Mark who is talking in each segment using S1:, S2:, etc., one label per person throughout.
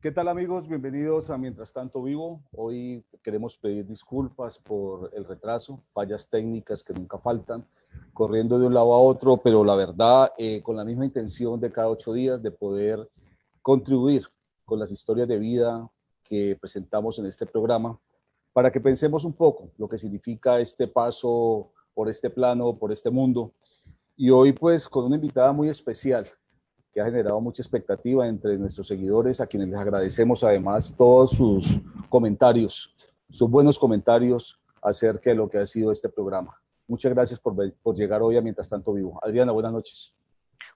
S1: ¿Qué tal amigos? Bienvenidos a Mientras tanto Vivo. Hoy queremos pedir disculpas por el retraso, fallas técnicas que nunca faltan, corriendo de un lado a otro, pero la verdad, con la misma intención de cada 8 días de poder contribuir con las historias de vida que presentamos en este programa, para que pensemos un poco lo que significa este paso por este plano, por este mundo. Y hoy pues con una invitada muy especial, que ha generado mucha expectativa entre nuestros seguidores, a quienes les agradecemos además todos sus comentarios, sus buenos comentarios acerca de lo que ha sido este programa. Muchas gracias por llegar hoy a Mientras tanto Vivo. Adriana, buenas noches.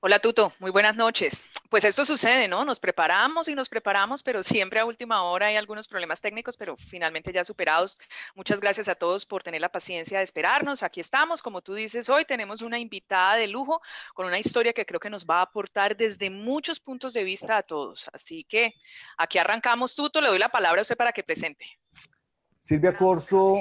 S2: Hola Tuto, muy buenas noches. Pues esto sucede, ¿no? Nos preparamos y nos preparamos, pero siempre a última hora hay algunos problemas técnicos, pero finalmente ya superados. Muchas gracias a todos por tener la paciencia de esperarnos. Aquí estamos, como tú dices, hoy tenemos una invitada de lujo con una historia que creo que nos va a aportar desde muchos puntos de vista a todos. Así que aquí arrancamos, Tuto, le doy la palabra a usted para que presente.
S1: Silvia Corso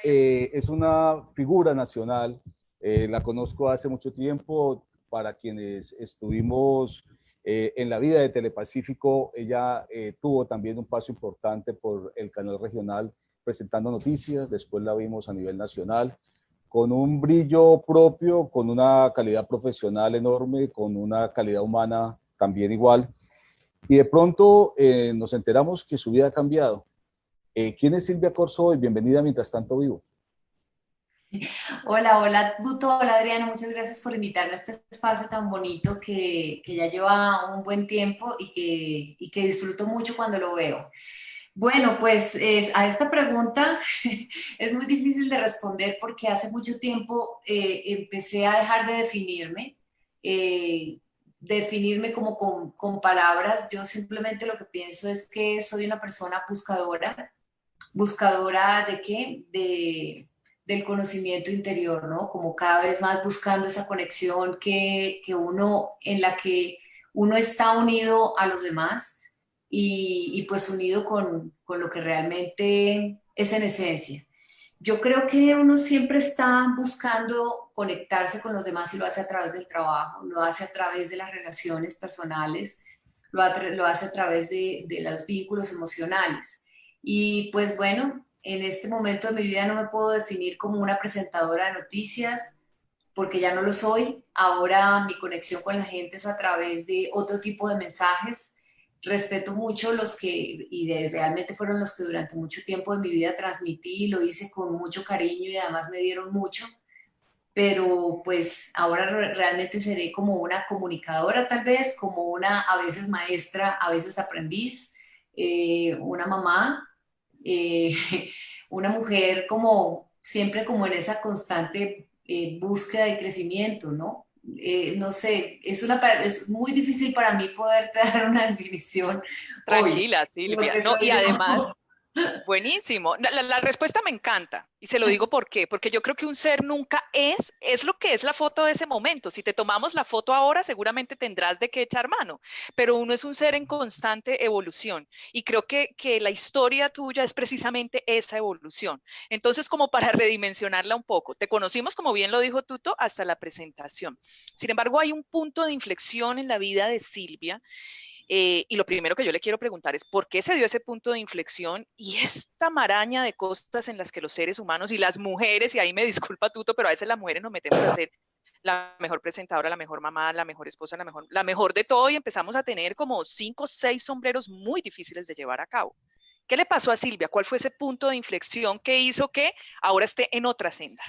S1: es una figura nacional. La conozco hace mucho tiempo. Para quienes estuvimos en la vida de Telepacífico, ella tuvo también un paso importante por el canal regional presentando noticias. Después la vimos a nivel nacional con un brillo propio, con una calidad profesional enorme, con una calidad humana también igual. Y de pronto nos enteramos que su vida ha cambiado. ¿Quién es Silvia Corso hoy? Bienvenida a Mientras tanto Vivo.
S3: Hola, hola, Guto, hola Adriana, muchas gracias por invitarme a este espacio tan bonito que ya lleva un buen tiempo y que disfruto mucho cuando lo veo. Bueno, pues a esta pregunta es muy difícil de responder porque hace mucho tiempo empecé a dejar de eh, definirme como con palabras. Yo simplemente lo que pienso es que soy una persona buscadora. ¿Buscadora de qué? Del conocimiento interior, ¿no? Como cada vez más buscando esa conexión que uno, en la que uno está unido a los demás y pues unido con lo que realmente es en esencia. Yo creo que uno siempre está buscando conectarse con los demás y lo hace a través del trabajo, lo hace a través de las relaciones personales, lo hace a través de los vínculos emocionales. Y pues bueno, en este momento de mi vida no me puedo definir como una presentadora de noticias porque ya no lo soy. Ahora mi conexión con la gente es a través de otro tipo de mensajes. Respeto mucho realmente fueron los que durante mucho tiempo de mi vida transmití, lo hice con mucho cariño y además me dieron mucho, pero pues ahora realmente seré como una comunicadora tal vez, como una a veces maestra, a veces aprendiz, una mamá, eh, una mujer como siempre como en esa constante búsqueda y crecimiento, ¿no? No sé, es muy difícil para mí poderte dar una definición hoy
S2: Tranquila,
S3: de lo
S2: Silvia.
S3: que
S2: No,
S3: soy
S2: y además,
S3: yo.
S2: buenísimo. La respuesta me encanta y se lo digo por qué. Porque yo creo que un ser nunca es lo que es la foto de ese momento. Si te tomamos la foto ahora, seguramente tendrás de qué echar mano, pero uno es un ser en constante evolución y creo que la historia tuya es precisamente esa evolución. Entonces, como para redimensionarla un poco, te conocimos, como bien lo dijo Tuto, hasta la presentación. Sin embargo, hay un punto de inflexión en la vida de Silvia. Y lo primero que yo le quiero preguntar es por qué se dio ese punto de inflexión y esta maraña de cosas en las que los seres humanos y las mujeres, y ahí me disculpa Tuto, pero a veces las mujeres nos metemos a ser la mejor presentadora, la mejor mamá, la mejor esposa, la mejor de todo y empezamos a tener como 5 o 6 sombreros muy difíciles de llevar a cabo. ¿Qué le pasó a Silvia? ¿Cuál fue ese punto de inflexión que hizo que ahora esté en otra senda?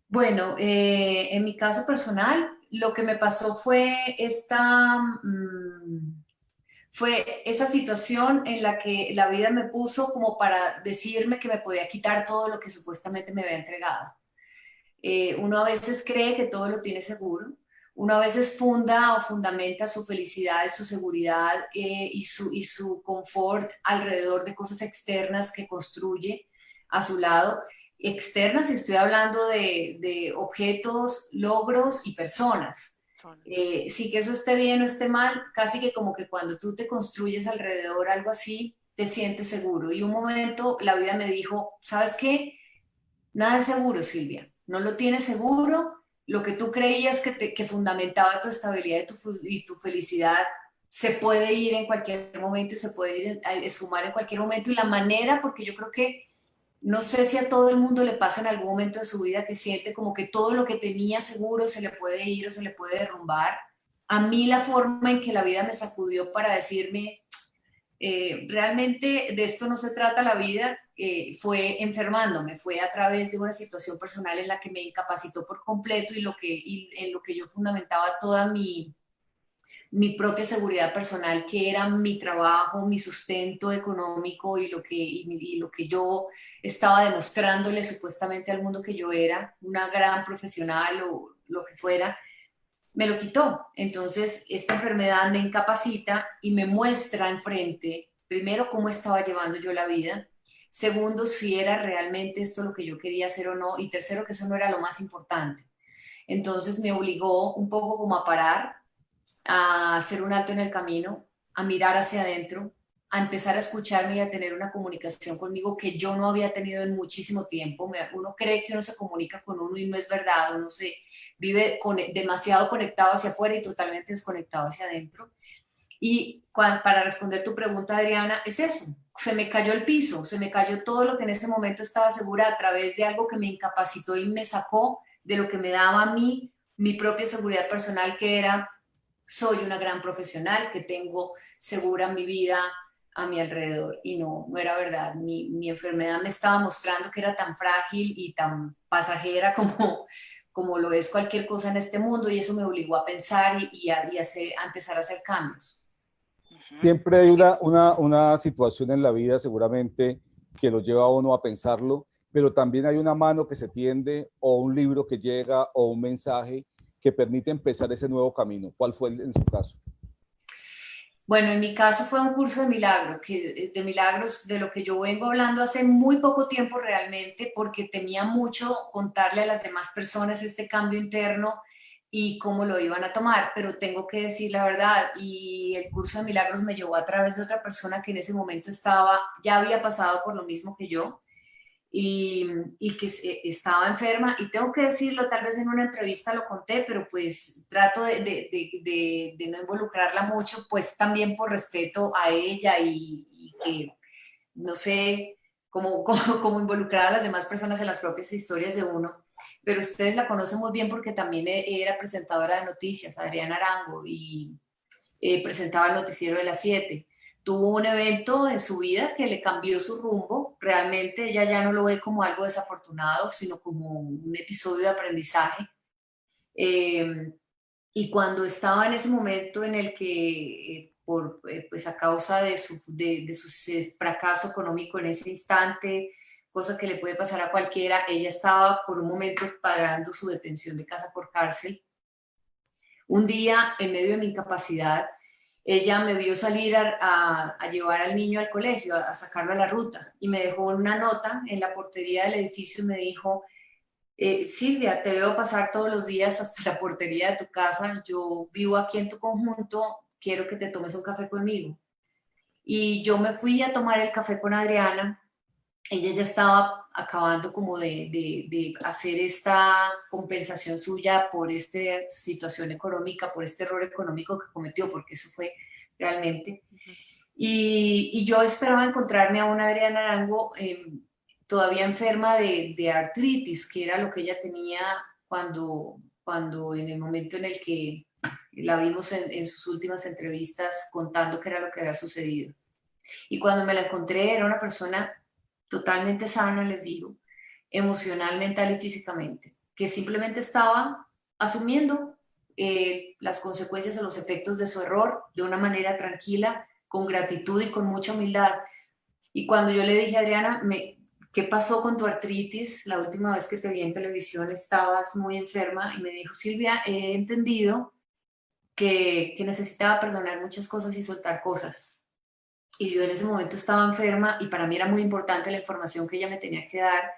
S3: Bueno, en mi caso personal, lo que me pasó fue esa situación en la que la vida me puso como para decirme que me podía quitar todo lo que supuestamente me había entregado. Uno a veces cree que todo lo tiene seguro, uno a veces funda o fundamenta su felicidad, su seguridad y su confort alrededor de cosas externas que construye a su lado. Externas, y estoy hablando de objetos, logros y personas.
S2: Zonas.
S3: Sí, que eso esté bien o esté mal, casi que como que cuando tú te construyes alrededor algo así, te sientes seguro. Y un momento la vida me dijo, ¿sabes qué? Nada es seguro, Silvia. No lo tienes seguro. Lo que tú creías que fundamentaba tu estabilidad y tu felicidad se puede ir en cualquier momento y se puede ir a esfumar en cualquier momento. Y la manera, porque yo creo que no sé si a todo el mundo le pasa en algún momento de su vida que siente como que todo lo que tenía seguro se le puede ir o se le puede derrumbar. A mí la forma en que la vida me sacudió para decirme, realmente de esto no se trata la vida, fue enfermándome, fue a través de una situación personal en la que me incapacitó por completo y en lo que yo fundamentaba toda mi propia seguridad personal, que era mi trabajo, mi sustento económico y lo que yo estaba demostrándole supuestamente al mundo que yo era, una gran profesional o lo que fuera, me lo quitó. Entonces, esta enfermedad me incapacita y me muestra enfrente, primero, cómo estaba llevando yo la vida, segundo, si era realmente esto lo que yo quería hacer o no, y tercero, que eso no era lo más importante. Entonces me obligó un poco como a parar, a hacer un alto en el camino, a mirar hacia adentro, a empezar a escucharme y a tener una comunicación conmigo que yo no había tenido en muchísimo tiempo. Uno cree que uno se comunica con uno y no es verdad, uno se vive demasiado conectado hacia afuera y totalmente desconectado hacia adentro. Y para responder tu pregunta, Adriana, es eso. Se me cayó el piso, se me cayó todo lo que en ese momento estaba segura a través de algo que me incapacitó y me sacó de lo que me daba a mí mi propia seguridad personal, que era soy una gran profesional, que tengo segura mi vida a mi alrededor. Y no, no era verdad. Mi enfermedad me estaba mostrando que era tan frágil y tan pasajera como lo es cualquier cosa en este mundo, y eso me obligó a pensar a empezar a hacer cambios.
S1: Siempre hay una situación en la vida seguramente que lo lleva a uno a pensarlo, pero también hay una mano que se tiende o un libro que llega o un mensaje que permite empezar ese nuevo camino. ¿Cuál fue en su caso?
S3: Bueno, en mi caso fue un curso de milagros, de milagros, de lo que yo vengo hablando hace muy poco tiempo realmente, porque temía mucho contarle a las demás personas este cambio interno y cómo lo iban a tomar, pero tengo que decir la verdad, y el curso de milagros me llevó a través de otra persona que en ese momento ya había pasado por lo mismo que yo, y que estaba enferma, y tengo que decirlo, tal vez en una entrevista lo conté, pero pues trato de no involucrarla mucho, pues también por respeto a ella y que no sé cómo involucrar a las demás personas en las propias historias de uno, pero ustedes la conocen muy bien porque también era presentadora de noticias, Adriana Arango, y presentaba el noticiero de las 7. Tuvo un evento en su vida que le cambió su rumbo. Realmente ella ya no lo ve como algo desafortunado, sino como un episodio de aprendizaje. Eh, y cuando estaba en ese momento en el que, pues a causa de su fracaso económico en ese instante, cosa que le puede pasar a cualquiera, ella estaba por un momento pagando su detención de casa por cárcel. Un día, en medio de mi incapacidad, ella me vio salir a llevar al niño al colegio, a sacarlo a la ruta, y me dejó una nota en la portería del edificio y me dijo, Silvia, te veo pasar todos los días hasta la portería de tu casa, yo vivo aquí en tu conjunto, quiero que te tomes un café conmigo. Y yo me fui a tomar el café con Adriana. Ella ya estaba acabando como de hacer esta compensación suya por esta situación económica, por este error económico que cometió, porque eso fue realmente. Y yo esperaba encontrarme a una Adriana Arango todavía enferma de artritis, que era lo que ella tenía cuando en el momento en el que la vimos en sus últimas entrevistas contando qué era lo que había sucedido. Y cuando me la encontré era una persona totalmente sana, les digo, emocional, mental y físicamente, que simplemente estaba asumiendo las consecuencias o los efectos de su error de una manera tranquila, con gratitud y con mucha humildad. Y cuando yo le dije, Adriana, ¿qué pasó con tu artritis? La última vez que te vi en televisión estabas muy enferma, y me dijo, Silvia, he entendido que necesitaba perdonar muchas cosas y soltar cosas. Y yo en ese momento estaba enferma y para mí era muy importante la información que ella me tenía que dar.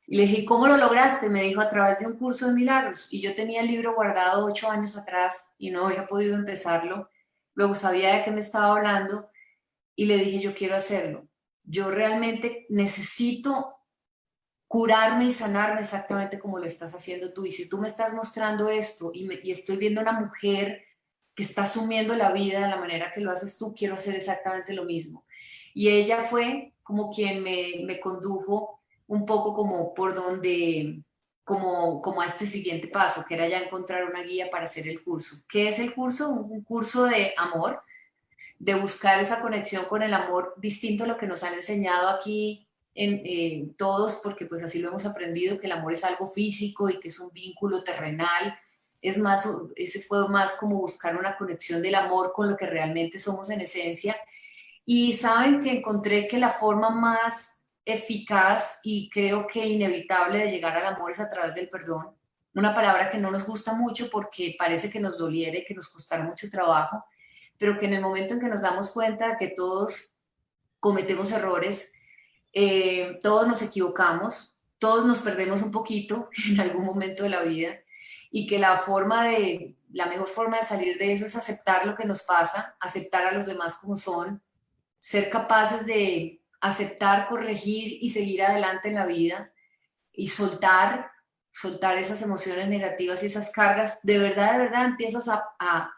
S3: Y le dije, ¿cómo lo lograste? Me dijo, a través de un curso de milagros. Y yo tenía el libro guardado 8 años atrás y no había podido empezarlo. Luego sabía de qué me estaba hablando y le dije, yo quiero hacerlo. Yo realmente necesito curarme y sanarme exactamente como lo estás haciendo tú. Y si tú me estás mostrando esto y estoy viendo una mujer que está asumiendo la vida de la manera que lo haces tú, quiero hacer exactamente lo mismo. Y ella fue como quien me condujo un poco como por donde, como a este siguiente paso, que era ya encontrar una guía para hacer el curso. ¿Qué es el curso? Un curso de amor, de buscar esa conexión con el amor distinto a lo que nos han enseñado aquí en todos, porque pues así lo hemos aprendido, que el amor es algo físico y que es un vínculo terrenal. Es más, ese fue más como buscar una conexión del amor con lo que realmente somos en esencia. Y saben que encontré que la forma más eficaz y creo que inevitable de llegar al amor es a través del perdón. Una palabra que no nos gusta mucho porque parece que nos doliera y que nos costara mucho trabajo, pero que en el momento en que nos damos cuenta de que todos cometemos errores, todos nos equivocamos, todos nos perdemos un poquito en algún momento de la vida y que la mejor forma de salir de eso es aceptar lo que nos pasa, aceptar a los demás como son, ser capaces de aceptar, corregir y seguir adelante en la vida y soltar esas emociones negativas y esas cargas, de verdad empiezas a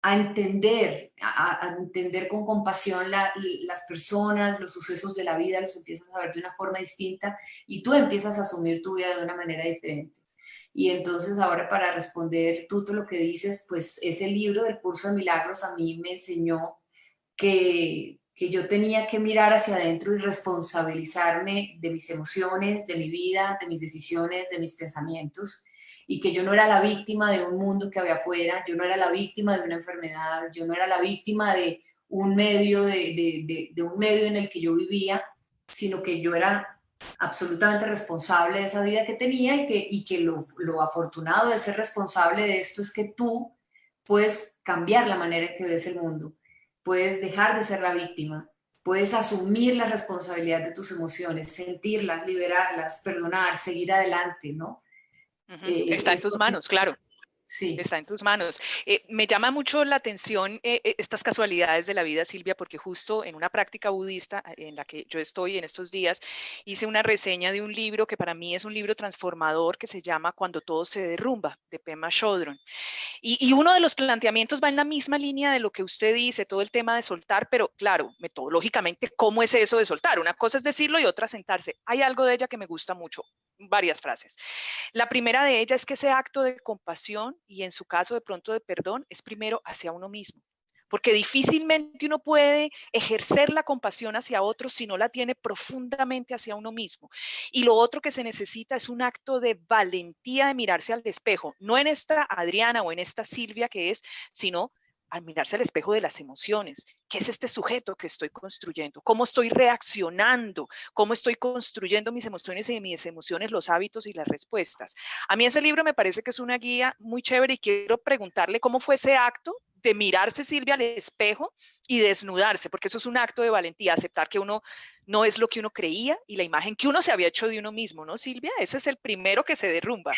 S3: entender, a entender con compasión las personas, los sucesos de la vida, los empiezas a ver de una forma distinta y tú empiezas a asumir tu vida de una manera diferente. Y entonces ahora para responder tú lo que dices, pues ese libro del Curso de Milagros a mí me enseñó que yo tenía que mirar hacia adentro y responsabilizarme de mis emociones, de mi vida, de mis decisiones, de mis pensamientos, y que yo no era la víctima de un mundo que había afuera, yo no era la víctima de una enfermedad, yo no era la víctima de un medio, de un medio en el que yo vivía, sino que yo era absolutamente responsable de esa vida que tenía y que lo afortunado de ser responsable de esto es que tú puedes cambiar la manera en que ves el mundo, puedes dejar de ser la víctima, puedes asumir la responsabilidad de tus emociones, sentirlas, liberarlas, perdonar, seguir adelante, ¿no?
S2: Está en tus
S3: Esto
S2: manos, claro.
S3: sí.
S2: Está en tus manos. Me llama mucho la atención estas casualidades de la vida, Silvia, porque justo en una práctica budista en la que yo estoy en estos días, hice una reseña de un libro que para mí es un libro transformador que se llama Cuando todo se derrumba, de Pema Chodron. Y uno de los planteamientos va en la misma línea de lo que usted dice, todo el tema de soltar, pero claro, metodológicamente, ¿cómo es eso de soltar? Una cosa es decirlo y otra sentarse. Hay algo de ella que me gusta mucho, varias frases. La primera de ellas es que ese acto de compasión y en su caso de pronto de perdón es primero hacia uno mismo, porque difícilmente uno puede ejercer la compasión hacia otros si no la tiene profundamente hacia uno mismo. Y lo otro que se necesita es un acto de valentía de mirarse al espejo, no en esta Adriana o en esta Silvia que es, sino al mirarse al espejo de las emociones. ¿Qué es este sujeto que estoy construyendo? ¿Cómo estoy reaccionando? ¿Cómo estoy construyendo mis emociones y mis emociones, los hábitos y las respuestas? A mí ese libro me parece que es una guía muy chévere y quiero preguntarle cómo fue ese acto de mirarse, Silvia, al espejo y desnudarse, porque eso es un acto de valentía, aceptar que uno no es lo que uno creía y la imagen que uno se había hecho de uno mismo, ¿no, Silvia? Eso es el primero que se derrumba.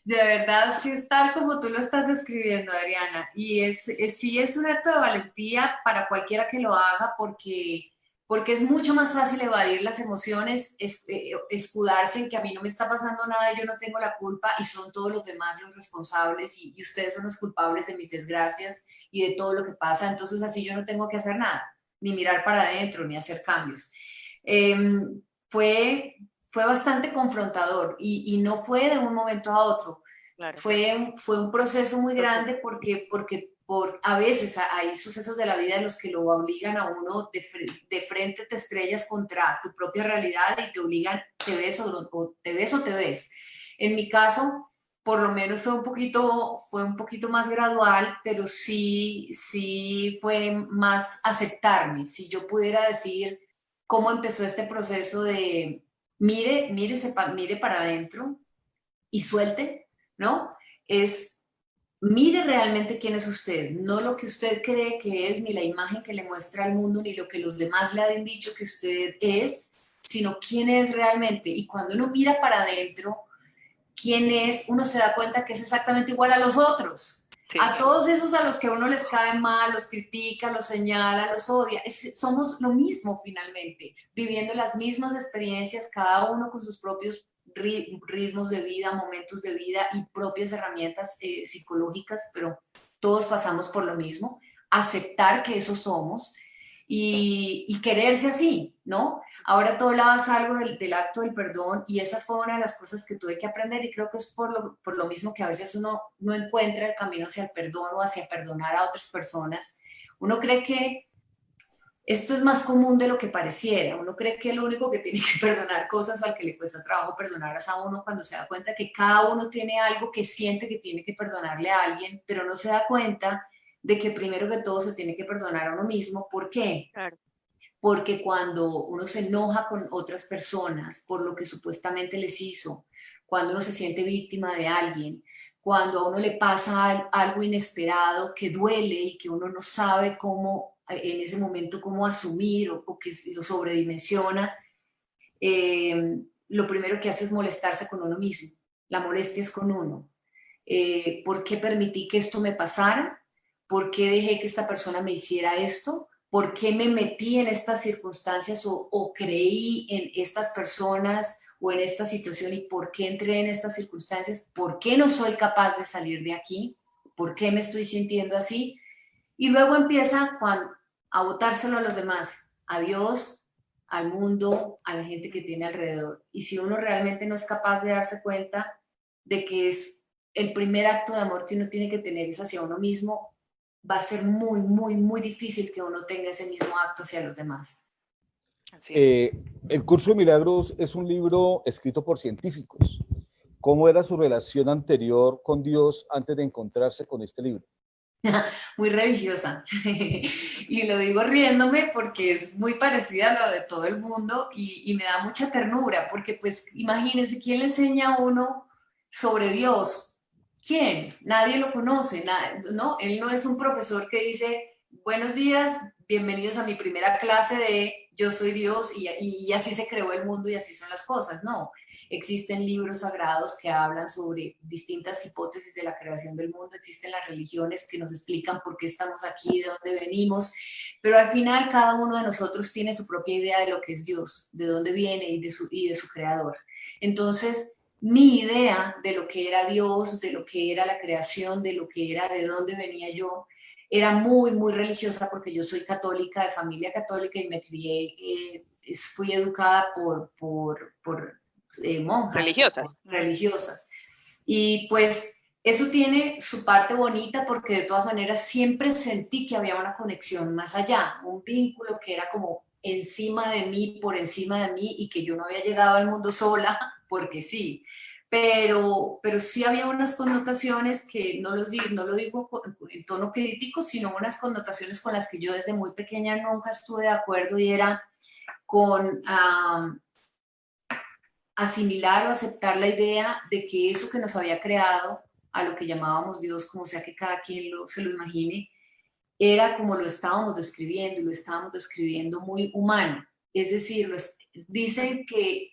S3: De verdad, sí es tal como tú lo estás describiendo, Adriana. Y sí es un acto de valentía para cualquiera que lo haga porque es mucho más fácil evadir las emociones, escudarse en que a mí no me está pasando nada, yo no tengo la culpa y son todos los demás los responsables y ustedes son los culpables de mis desgracias y de todo lo que pasa. Entonces así yo no tengo que hacer nada, ni mirar para adentro, ni hacer cambios. Em, fue fue bastante confrontador y no fue de un momento a otro.
S2: Claro,
S3: Fue un proceso muy
S2: proceso.
S3: grande a veces hay sucesos de la vida en los que lo obligan a uno de frente, te estrellas contra tu propia realidad y te obligan, te ves o te ves o te ves. En mi caso, por lo menos fue un poquito más gradual, pero sí fue más aceptarme. Si yo pudiera decir cómo empezó este proceso de mire para adentro y suelte, ¿no? Es mire realmente quién es usted, no lo que usted cree que es, ni la imagen que le muestra al mundo, ni lo que los demás le han dicho que usted es, sino quién es realmente. Y cuando uno mira para adentro, quién es, uno se da cuenta que es exactamente igual a los otros.
S2: Sí.
S3: A todos esos a los que a uno les cae mal, los critica, los señala, los odia, somos lo mismo finalmente, viviendo las mismas experiencias, cada uno con sus propios ritmos de vida, momentos de vida y propias herramientas psicológicas, pero todos pasamos por lo mismo, aceptar que eso somos y quererse así, ¿no? Ahora tú hablabas algo del acto del perdón y esa fue una de las cosas que tuve que aprender y creo que es por lo mismo que a veces uno no encuentra el camino hacia el perdón o hacia perdonar a otras personas. Uno cree que esto es más común de lo que pareciera. Uno cree que el único que tiene que perdonar cosas al que le cuesta trabajo perdonar es a uno cuando se da cuenta que cada uno tiene algo que siente que tiene que perdonarle a alguien, pero no se da cuenta de que primero que todo se tiene que perdonar a uno mismo. ¿Por qué?
S2: Claro.
S3: Porque cuando uno se enoja con otras personas por lo que supuestamente les hizo, cuando uno se siente víctima de alguien, cuando a uno le pasa algo inesperado que duele y que uno no sabe cómo en ese momento cómo asumir o que lo sobredimensiona, lo primero que hace es molestarse con uno mismo. La molestia es con uno. ¿Por qué permití que esto me pasara? ¿Por qué dejé que esta persona me hiciera esto? ¿Por qué me metí en estas circunstancias o creí en estas personas o en esta situación y por qué entré en estas circunstancias? ¿Por qué no soy capaz de salir de aquí? ¿Por qué me estoy sintiendo así? Y luego empieza a botárselo a los demás, a Dios, al mundo, a la gente que tiene alrededor. Y si uno realmente no es capaz de darse cuenta de que es el primer acto de amor que uno tiene que tener es hacia uno mismo, va a ser muy, muy, muy difícil que uno tenga ese mismo acto hacia los demás.
S2: Así es.
S1: El Curso de Milagros es un libro escrito por científicos. ¿Cómo era su relación anterior con Dios antes de encontrarse con este libro?
S3: Muy religiosa. Y lo digo riéndome porque es muy parecida a lo de todo el mundo y me da mucha ternura porque pues imagínense, ¿quién le enseña a uno sobre Dios? ¿Quién? Nadie lo conoce, ¿no? Él no es un profesor que dice, buenos días, bienvenidos a mi primera clase de Yo soy Dios y así se creó el mundo y así son las cosas, no. Existen libros sagrados que hablan sobre distintas hipótesis de la creación del mundo, existen las religiones que nos explican por qué estamos aquí, de dónde venimos, pero al final cada uno de nosotros tiene su propia idea de lo que es Dios, de dónde viene y de su creador. Entonces, mi idea de lo que era Dios, de lo que era la creación, de lo que era de dónde venía yo, era muy, muy religiosa porque yo soy católica, de familia católica y me crié, fui educada por monjas religiosas. Y pues eso tiene su parte bonita porque de todas maneras siempre sentí que había una conexión más allá, un vínculo que era como encima de mí, por encima de mí y que yo no había llegado al mundo sola porque sí. Pero sí había unas connotaciones que no lo digo en tono crítico, sino unas connotaciones con las que yo desde muy pequeña nunca estuve de acuerdo y era con asimilar o aceptar la idea de que eso que nos había creado, a lo que llamábamos Dios, como sea que cada quien se lo imagine, era como lo estábamos describiendo, y lo estábamos describiendo muy humano. Es decir, dicen que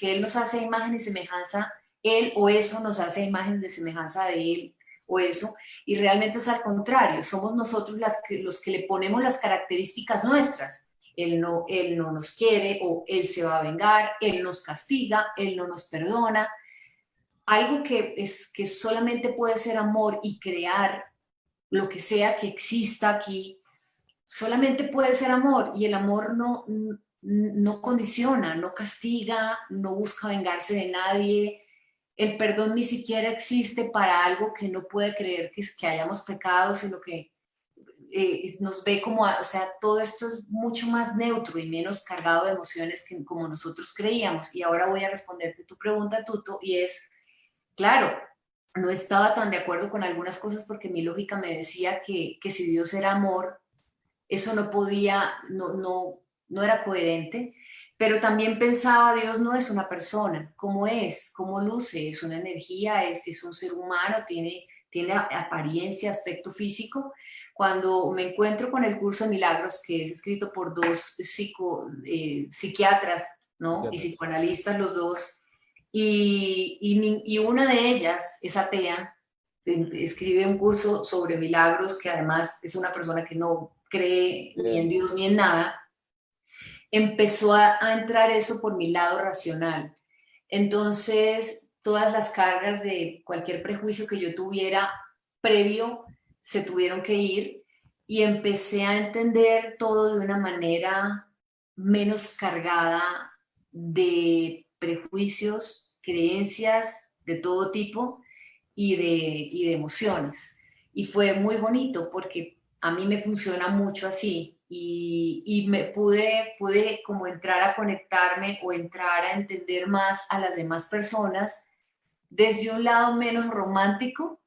S3: Él nos hace imagen y semejanza, Él o eso nos hace imagen de semejanza de Él o eso, y realmente es al contrario, somos nosotros los que le ponemos las características nuestras. Él no nos quiere o Él se va a vengar, Él nos castiga, Él no nos perdona. Algo que solamente puede ser amor y crear lo que sea que exista aquí, solamente puede ser amor y el amor no condiciona, no castiga, no busca vengarse de nadie. El perdón ni siquiera existe para algo que no puede creer que hayamos pecado, sino que nos ve como, o sea, todo esto es mucho más neutro y menos cargado de emociones que como nosotros creíamos. Y ahora voy a responderte tu pregunta, Tuto, y es, claro, no estaba tan de acuerdo con algunas cosas porque mi lógica me decía que si Dios era amor, eso no podía, no era coherente, pero también pensaba, Dios no es una persona, ¿cómo es? ¿Cómo luce? ¿Es una energía? ¿Es un ser humano? ¿Tiene apariencia, aspecto físico? Cuando me encuentro con el curso de milagros, que es escrito por dos psiquiatras, ¿no? Y psicoanalistas los dos, y una de ellas es atea, escribe un curso sobre milagros, que además es una persona que no cree ni en Dios ni en nada, empezó a entrar eso por mi lado racional. Entonces, todas las cargas de cualquier prejuicio que yo tuviera previo se tuvieron que ir y empecé a entender todo de una manera menos cargada de prejuicios, creencias de todo tipo y de emociones. Y fue muy bonito porque a mí me funciona mucho así y me pude como entrar a conectarme o entrar a entender más a las demás personas desde un lado menos romántico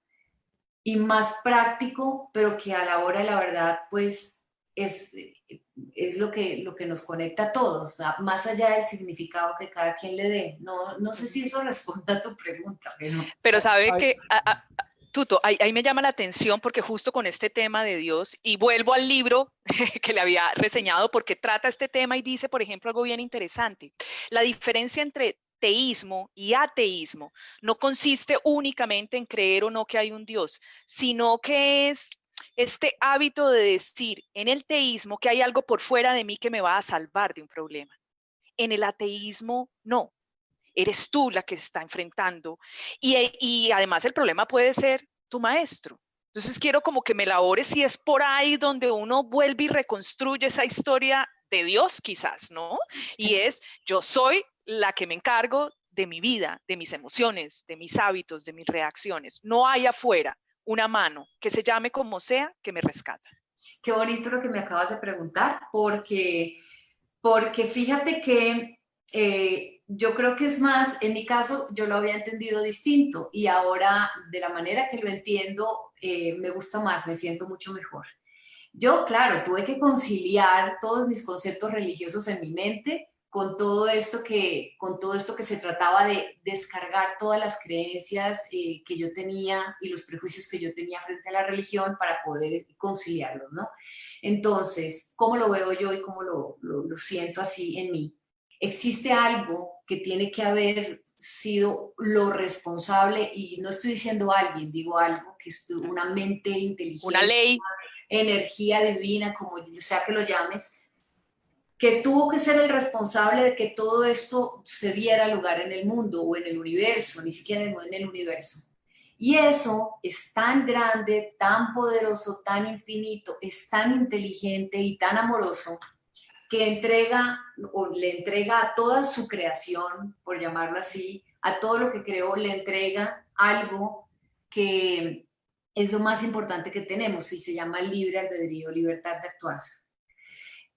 S3: y más práctico, pero que a la hora de la verdad, pues es lo que nos conecta a todos, o sea, más allá del significado que cada quien le dé. No, no sé si eso responde a tu pregunta, pero...
S2: Pero sabe
S1: Ay,
S2: que, Tuto, ahí me llama la atención porque justo con este tema de Dios, y vuelvo al libro que le había reseñado porque trata este tema y dice, por ejemplo, algo bien interesante. La diferencia entre teísmo y ateísmo no consiste únicamente en creer o no que hay un Dios, sino que es este hábito de decir en el teísmo que hay algo por fuera de mí que me va a salvar de un problema. En el ateísmo, no. Eres tú la que está enfrentando. Y además el problema puede ser tu maestro. Entonces quiero como que me elabores si es por ahí donde uno vuelve y reconstruye esa historia de Dios quizás, ¿no? Y es, yo soy la que me encargo de mi vida, de mis emociones, de mis hábitos, de mis reacciones. No hay afuera una mano que se llame como sea que me rescata.
S3: Qué bonito lo que me acabas de preguntar, porque fíjate que yo creo que es más, en mi caso yo lo había entendido distinto y ahora de la manera que lo entiendo me gusta más, me siento mucho mejor. Yo, claro, tuve que conciliar todos mis conceptos religiosos en mi mente con todo esto que se trataba de descargar todas las creencias que yo tenía y los prejuicios que yo tenía frente a la religión para poder conciliarlos, ¿no? Entonces, ¿cómo lo veo yo y cómo lo siento así en mí? Existe algo que tiene que haber sido lo responsable, y no estoy diciendo alguien, digo algo, que es una mente
S2: Una
S3: inteligente,
S2: ley.
S3: energía divina, como sea que lo llames, que tuvo que ser el responsable de que todo esto se diera lugar en el mundo o en el universo, ni siquiera en el universo. Y eso es tan grande, tan poderoso, tan infinito, es tan inteligente y tan amoroso que entrega o le entrega a toda su creación, por llamarlo así, a todo lo que creó, le entrega algo que es lo más importante que tenemos y se llama libre albedrío, libertad de actuar.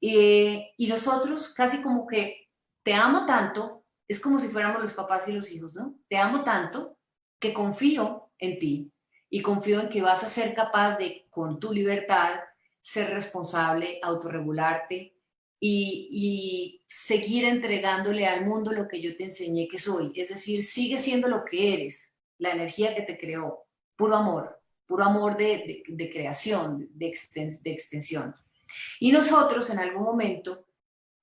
S3: Y nosotros casi como que te amo tanto, es como si fuéramos los papás y los hijos, ¿no? Te amo tanto que confío en ti y confío en que vas a ser capaz de, con tu libertad, ser responsable, autorregularte y seguir entregándole al mundo lo que yo te enseñé que soy. Es decir, sigue siendo lo que eres, la energía que te creó, puro amor de creación, de extensión. Y nosotros en algún momento,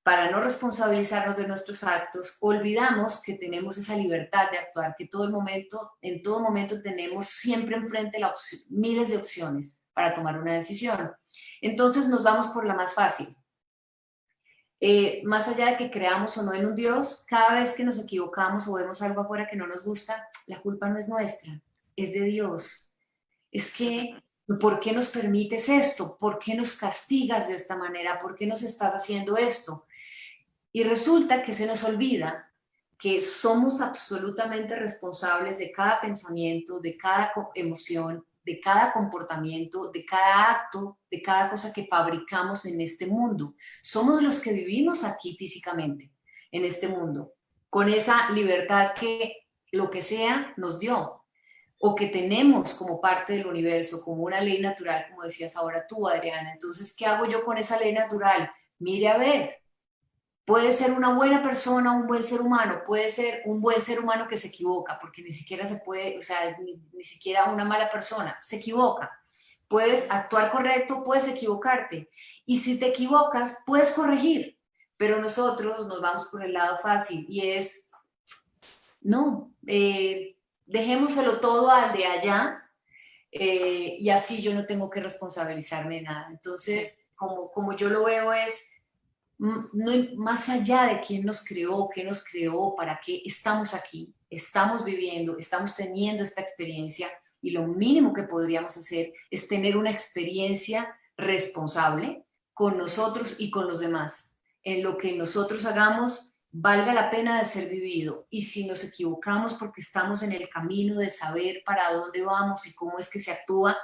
S3: para no responsabilizarnos de nuestros actos, olvidamos que tenemos esa libertad de actuar, que en todo momento tenemos siempre enfrente miles de opciones para tomar una decisión. Entonces nos vamos por la más fácil. Más allá de que creamos o no en un Dios, cada vez que nos equivocamos o vemos algo afuera que no nos gusta, la culpa no es nuestra, es de Dios. Es que, ¿por qué nos permites esto? ¿Por qué nos castigas de esta manera? ¿Por qué nos estás haciendo esto? Y resulta que se nos olvida que somos absolutamente responsables de cada pensamiento, de cada emoción, de cada comportamiento, de cada acto, de cada cosa que fabricamos en este mundo. Somos los que vivimos aquí físicamente, en este mundo, con esa libertad que lo que sea nos dio, o que tenemos como parte del universo, como una ley natural, como decías ahora tú, Adriana. Entonces, ¿qué hago yo con esa ley natural? Mire a ver, puede ser una buena persona, un buen ser humano, puede ser un buen ser humano que se equivoca, porque ni siquiera se puede, o sea, ni siquiera una mala persona, se equivoca. Puedes actuar correcto, puedes equivocarte. Y si te equivocas, puedes corregir. Pero nosotros nos vamos por el lado fácil y es, no, dejémoselo todo al de allá y así yo no tengo que responsabilizarme de nada. Entonces, como yo lo veo es, no, más allá de quién nos creó, qué nos creó, para qué estamos aquí, estamos viviendo, estamos teniendo esta experiencia y lo mínimo que podríamos hacer es tener una experiencia responsable con nosotros y con los demás. En lo que nosotros hagamos valga la pena de ser vivido. Y si nos equivocamos porque estamos en el camino de saber para dónde vamos y cómo es que se actúa,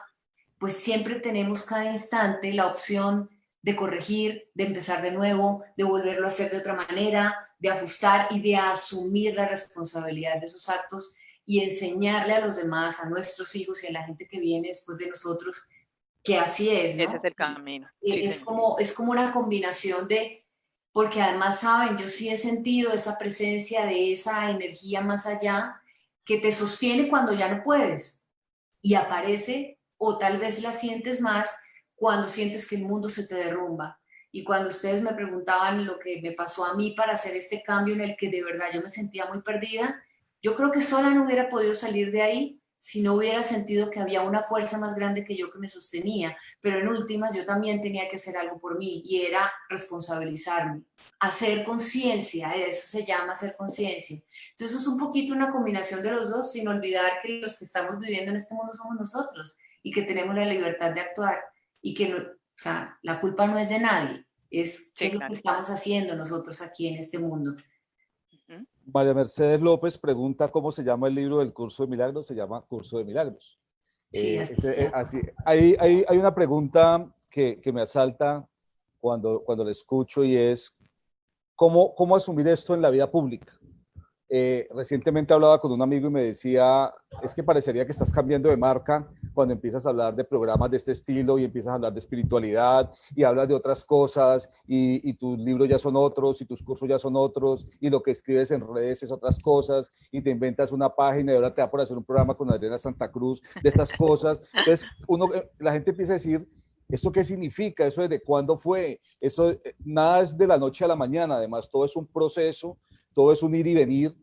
S3: pues siempre tenemos cada instante la opción de corregir, de empezar de nuevo, de volverlo a hacer de otra manera, de ajustar y de asumir la responsabilidad de esos actos y enseñarle a los demás, a nuestros hijos y a la gente que viene después de nosotros, que así es, ¿no?
S2: Ese es el camino. Sí,
S3: Es
S2: señor.
S3: es como una combinación de, porque además saben, yo sí he sentido esa presencia de esa energía más allá que te sostiene cuando ya no puedes y aparece, o tal vez la sientes más cuando sientes que el mundo se te derrumba. Y cuando ustedes me preguntaban lo que me pasó a mí para hacer este cambio en el que de verdad yo me sentía muy perdida, yo creo que sola no hubiera podido salir de ahí si no hubiera sentido que había una fuerza más grande que yo que me sostenía. Pero en últimas yo también tenía que hacer algo por mí y era responsabilizarme, hacer conciencia, eso se llama hacer conciencia. Entonces es un poquito una combinación de los dos, sin olvidar que los que estamos viviendo en este mundo somos nosotros y que tenemos la libertad de actuar y que no, o sea, la culpa no es de nadie, es qué
S2: Sí,
S3: es lo que
S2: claro.
S3: estamos haciendo nosotros aquí en este mundo.
S2: Ujú.
S1: María Mercedes López pregunta cómo se llama el libro del Curso de Milagros. Se llama Curso de Milagros.
S3: Sí, así se llama.
S1: Hay una pregunta que me asalta cuando la escucho y es, ¿cómo asumir esto en la vida pública? Recientemente hablaba con un amigo y me decía, es que parecería que estás cambiando de marca cuando empiezas a hablar de programas de este estilo y empiezas a hablar de espiritualidad y hablas de otras cosas y tus libros ya son otros y tus cursos ya son otros y lo que escribes en redes es otras cosas y te inventas una página y ahora te da por hacer un programa con Adriana Santa Cruz de estas cosas. Entonces, la gente empieza a decir, ¿esto qué significa? ¿Eso desde cuándo fue? Eso, nada es de la noche a la mañana, además todo es un proceso, todo es un ir y venir,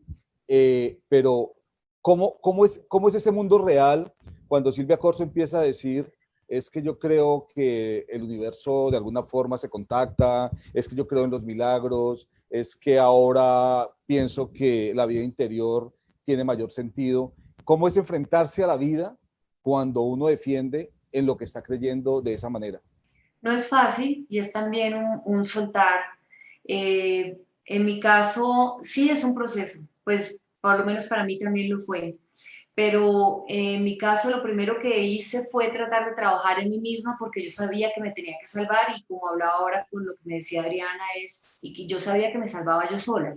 S1: pero ¿cómo es ese mundo real cuando Silvia Corso empieza a decir, es que yo creo que el universo de alguna forma se contacta, es que yo creo en los milagros, es que ahora pienso que la vida interior tiene mayor sentido? ¿Cómo es enfrentarse a la vida cuando uno defiende en lo que está creyendo de esa manera?
S3: No es fácil y es también un soltar. En mi caso, sí es un proceso, pues por lo menos para mí también lo fue. Pero en mi caso lo primero que hice fue tratar de trabajar en mí misma porque yo sabía que me tenía que salvar y como hablaba ahora con lo que me decía Adriana es, y que yo sabía que me salvaba yo sola.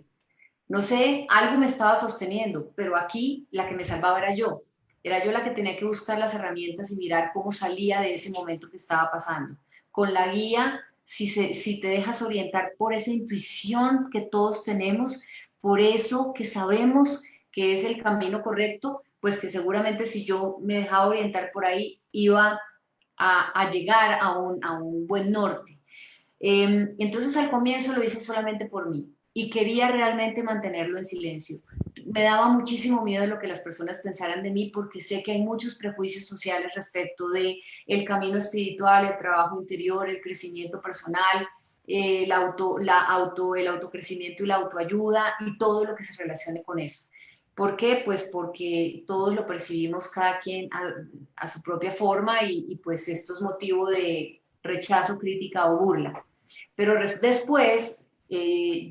S3: No sé, algo me estaba sosteniendo, pero aquí la que me salvaba era yo. Era yo la que tenía que buscar las herramientas y mirar cómo salía de ese momento que estaba pasando. Con la guía, si te dejas orientar por esa intuición que todos tenemos, por eso que sabemos que es el camino correcto, pues que seguramente si yo me dejaba orientar por ahí, iba a llegar a un buen norte. Entonces al comienzo lo hice solamente por mí y quería realmente mantenerlo en silencio. Me daba muchísimo miedo de lo que las personas pensaran de mí porque sé que hay muchos prejuicios sociales respecto de el camino espiritual, el trabajo interior, el crecimiento personal, el autocrecimiento y la autoayuda y todo lo que se relacione con eso. ¿Por qué? Pues porque todos lo percibimos cada quien a su propia forma y pues esto es motivo de rechazo, crítica o burla. Pero después,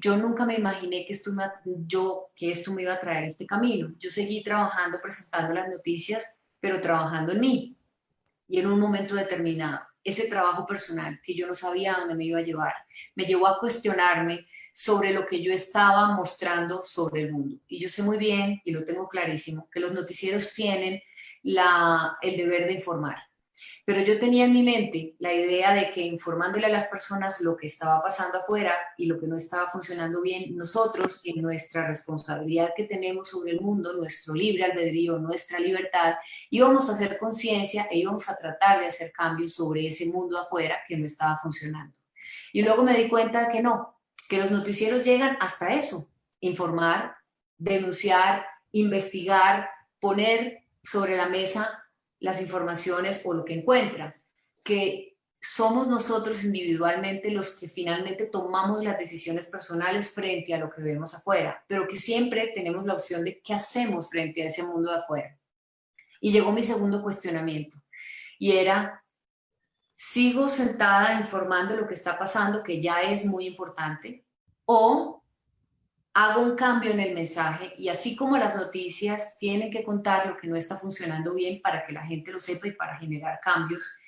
S3: yo nunca me imaginé que esto me iba a traer este camino. Yo seguí trabajando, presentando las noticias, pero trabajando en mí y en un momento determinado. Ese trabajo personal que yo no sabía a dónde me iba a llevar, me llevó a cuestionarme sobre lo que yo estaba mostrando sobre el mundo. Y yo sé muy bien, y lo tengo clarísimo, que los noticieros tienen el deber de informar, pero yo tenía en mi mente la idea de que informándole a las personas lo que estaba pasando afuera y lo que no estaba funcionando bien, nosotros en nuestra responsabilidad que tenemos sobre el mundo, nuestro libre albedrío, nuestra libertad, íbamos a hacer conciencia e íbamos a tratar de hacer cambios sobre ese mundo afuera que no estaba funcionando. Y luego me di cuenta de que no, que los noticieros llegan hasta eso, informar, denunciar, investigar, poner sobre la mesa las informaciones o lo que encuentran, que somos nosotros individualmente los que finalmente tomamos las decisiones personales frente a lo que vemos afuera, pero que siempre tenemos la opción de qué hacemos frente a ese mundo de afuera. Y llegó mi segundo cuestionamiento y era, ¿sigo sentada informando lo que está pasando, que ya es muy importante? ¿O hago un cambio en el mensaje y así como las noticias tienen que contar lo que no está funcionando bien para que la gente lo sepa y para generar cambios,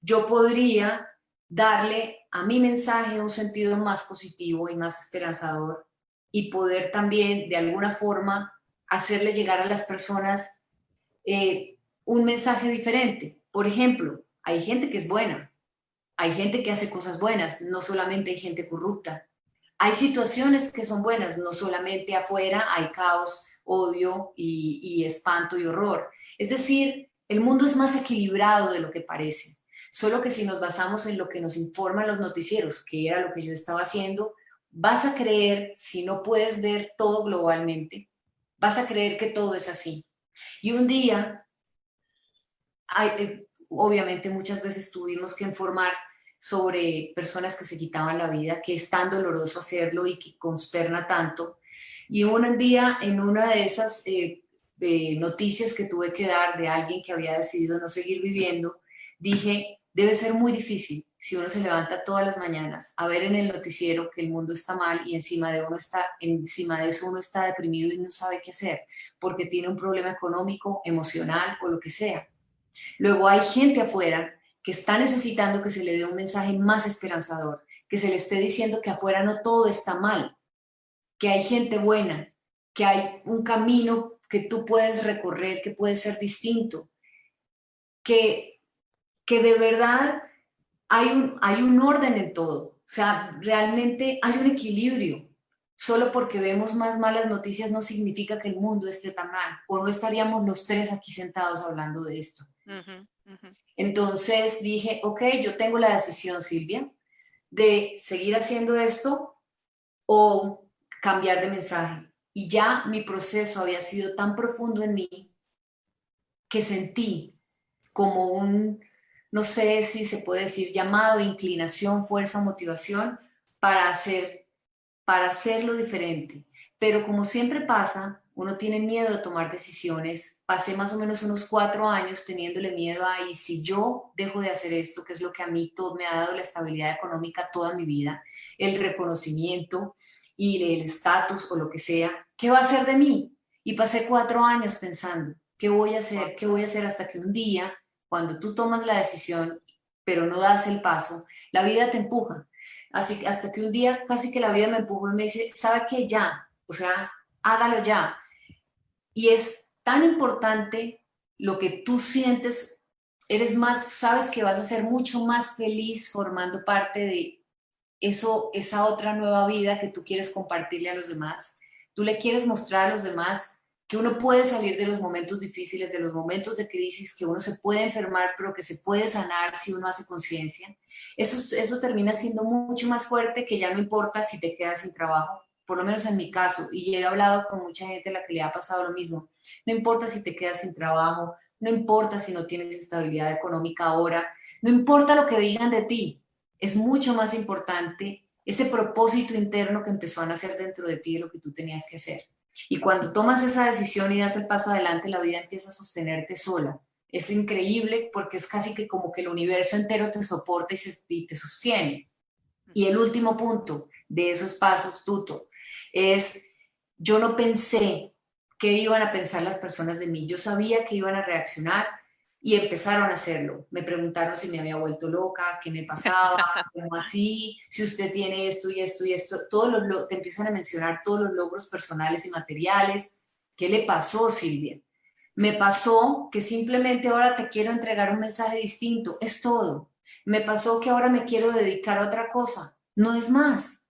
S3: yo podría darle a mi mensaje un sentido más positivo y más esperanzador y poder también de alguna forma hacerle llegar a las personas un mensaje diferente? Por ejemplo, hay gente que es buena, hay gente que hace cosas buenas, no solamente hay gente corrupta. Hay situaciones que son buenas, no solamente afuera hay caos, odio y espanto y horror. Es decir, el mundo es más equilibrado de lo que parece. Solo que si nos basamos en lo que nos informan los noticieros, que era lo que yo estaba haciendo, vas a creer, si no puedes ver todo globalmente, vas a creer que todo es así. Y un día, obviamente muchas veces tuvimos que informar sobre personas que se quitaban la vida, que es tan doloroso hacerlo y que consterna tanto. Y un día, en una de esas noticias que tuve que dar de alguien que había decidido no seguir viviendo, dije, debe ser muy difícil si uno se levanta todas las mañanas a ver en el noticiero que el mundo está mal y encima de eso uno está deprimido y no sabe qué hacer porque tiene un problema económico, emocional o lo que sea. Luego hay gente afuera que está necesitando que se le dé un mensaje más esperanzador, que se le esté diciendo que afuera no todo está mal, que hay gente buena, que hay un camino que tú puedes recorrer, que puede ser distinto, que, que de verdad hay un orden en todo. O sea, realmente hay un equilibrio. Solo porque vemos más malas noticias no significa que el mundo esté tan mal, o no estaríamos los tres aquí sentados hablando de esto. Entonces dije, ok, yo tengo la decisión, Silvia, de seguir haciendo esto o cambiar de mensaje. Y ya mi proceso había sido tan profundo en mí que sentí como un, no sé si se puede decir llamado, inclinación, fuerza, motivación para hacerlo diferente. Pero como siempre pasa, uno tiene miedo de tomar decisiones. Pasé más o menos unos 4 años teniéndole miedo a, y si yo dejo de hacer esto, que es lo que a mí todo me ha dado la estabilidad económica toda mi vida, el reconocimiento y el estatus o lo que sea, ¿qué va a hacer de mí? Y pasé 4 años pensando, ¿qué voy a hacer? ¿Qué voy a hacer? Hasta que un día, cuando tú tomas la decisión, pero no das el paso, la vida te empuja. Así que hasta que un día casi que la vida me empujó y me dice, ¿sabe qué? Ya, o sea, hágalo ya. Y es tan importante lo que tú sientes, eres más, sabes que vas a ser mucho más feliz formando parte de eso, esa otra nueva vida que tú quieres compartirle a los demás. Tú le quieres mostrar a los demás que uno puede salir de los momentos difíciles, de los momentos de crisis, que uno se puede enfermar, pero que se puede sanar si uno hace conciencia. Eso termina siendo mucho más fuerte que ya no importa si te quedas sin trabajo, por lo menos en mi caso, y he hablado con mucha gente a la que le ha pasado lo mismo. No importa si te quedas sin trabajo, no importa si no tienes estabilidad económica ahora, no importa lo que digan de ti, es mucho más importante ese propósito interno que empezó a nacer dentro de ti de lo que tú tenías que hacer. Y cuando tomas esa decisión y das el paso adelante, la vida empieza a sostenerte sola. Es increíble porque es casi que como que el universo entero te soporta y te sostiene. Y el último punto de esos pasos, Tuto, es yo no pensé qué iban a pensar las personas de mí. Yo sabía que iban a reaccionar y empezaron a hacerlo. Me preguntaron si me había vuelto loca, qué me pasaba, cómo así, si usted tiene esto y esto y esto. Te empiezan a mencionar todos los logros personales y materiales. ¿Qué le pasó, Silvia? Me pasó que simplemente ahora te quiero entregar un mensaje distinto. Es todo. Me pasó que ahora me quiero dedicar a otra cosa. No es más.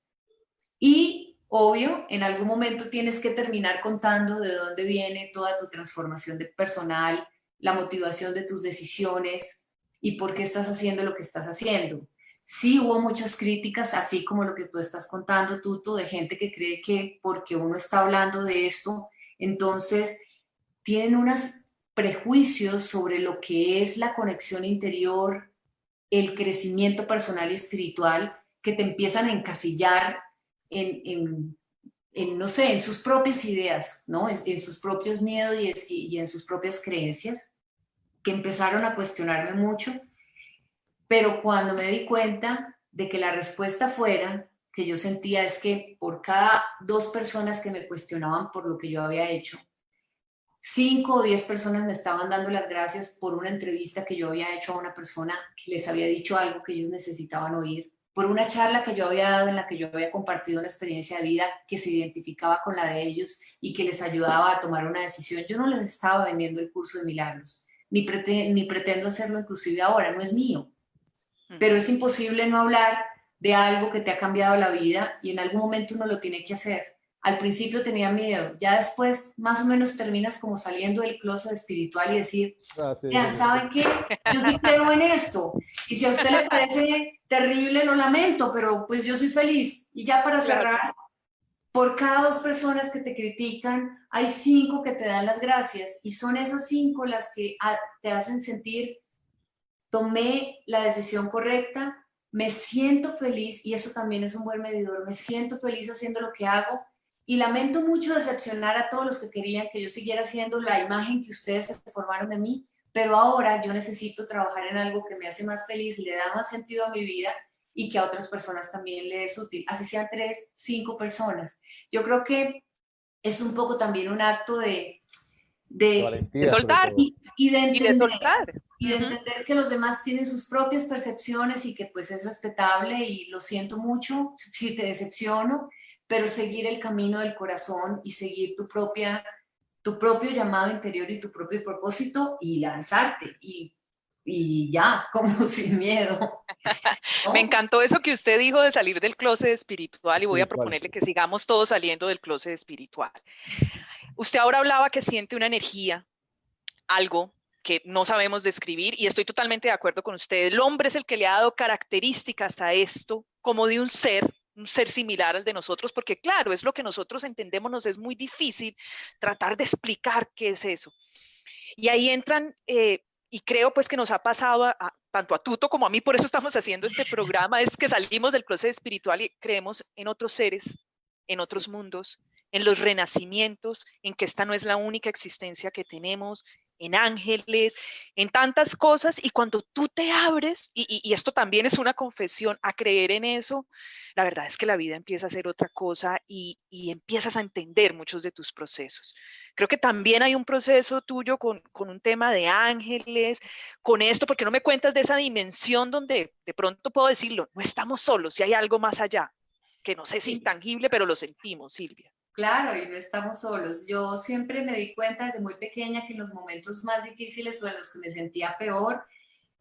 S3: Y obvio, en algún momento tienes que terminar contando de dónde viene toda tu transformación personal, la motivación de tus decisiones y por qué estás haciendo lo que estás haciendo. Sí hubo muchas críticas, así como lo que tú estás contando, Tuto, de gente que cree que porque uno está hablando de esto, entonces tienen unos prejuicios sobre lo que es la conexión interior, el crecimiento personal y espiritual, que te empiezan a encasillar no sé, en sus propias ideas, ¿no? En sus propios miedos y en sus propias creencias. que empezaron a cuestionarme mucho, pero cuando me di cuenta de que la respuesta fuera, que yo sentía es que por cada 2 personas que me cuestionaban por lo que yo había hecho, 5 o 10 personas me estaban dando las gracias por una entrevista que yo había hecho a una persona que les había dicho algo que ellos necesitaban oír, por una charla que yo había dado en la que yo había compartido una experiencia de vida que se identificaba con la de ellos y que les ayudaba a tomar una decisión. Yo no les estaba vendiendo el curso de milagros, ni pretendo hacerlo inclusive ahora, no es mío, pero es imposible no hablar de algo que te ha cambiado la vida y en algún momento uno lo tiene que hacer. Al principio tenía miedo, ya después más o menos terminas como saliendo del closet espiritual y decir, vean, ¿saben qué? Yo sí creo en esto. Y si a usted le parece terrible, lo lamento, pero pues yo soy feliz. Y ya para cerrar, por cada 2 personas que te critican, hay 5 que te dan las gracias. Y son esas 5 las que te hacen sentir, tomé la decisión correcta, me siento feliz, y eso también es un buen medidor, me siento feliz haciendo lo que hago, y lamento mucho decepcionar a todos los que querían que yo siguiera siendo la imagen que ustedes se formaron de mí, pero ahora yo necesito trabajar en algo que me hace más feliz, le da más sentido a mi vida y que a otras personas también le es útil, así sean 3, 5 personas. Yo creo que es un poco también un acto
S2: de soltar
S3: y de
S2: y de
S3: entender
S2: soltar.
S3: y de entender que los demás tienen sus propias percepciones y que pues es respetable y lo siento mucho si te decepciono, pero seguir el camino del corazón y seguir tu propio llamado interior y tu propio propósito y lanzarte y ya, como sin miedo, ¿no?
S2: Me encantó eso que usted dijo de salir del closet espiritual y voy a proponerle que sigamos todos saliendo del closet espiritual. Usted ahora hablaba que siente una energía, algo que no sabemos describir y estoy totalmente de acuerdo con usted. El hombre es el que le ha dado características a esto como de un ser similar al de nosotros, porque claro, es lo que nosotros entendemos, nos es muy difícil tratar de explicar qué es eso. Y ahí entran, y creo pues que nos ha pasado tanto a Tuto como a mí, por eso estamos haciendo este programa, es que salimos del closet espiritual y creemos en otros seres, en otros mundos, en los renacimientos, en que esta no es la única existencia que tenemos, en ángeles, en tantas cosas, y cuando tú te abres, y esto también es una confesión, a creer en eso, la verdad es que la vida empieza a ser otra cosa y empiezas a entender muchos de tus procesos. Creo que también hay un proceso tuyo con un tema de ángeles, con esto, porque no me cuentas de esa dimensión donde de pronto puedo decirlo, no estamos solos, y hay algo más allá, que no sé, es intangible, pero lo sentimos, Silvia.
S3: Claro, y no estamos solos. Yo siempre me di cuenta desde muy pequeña que en los momentos más difíciles o en los que me sentía peor,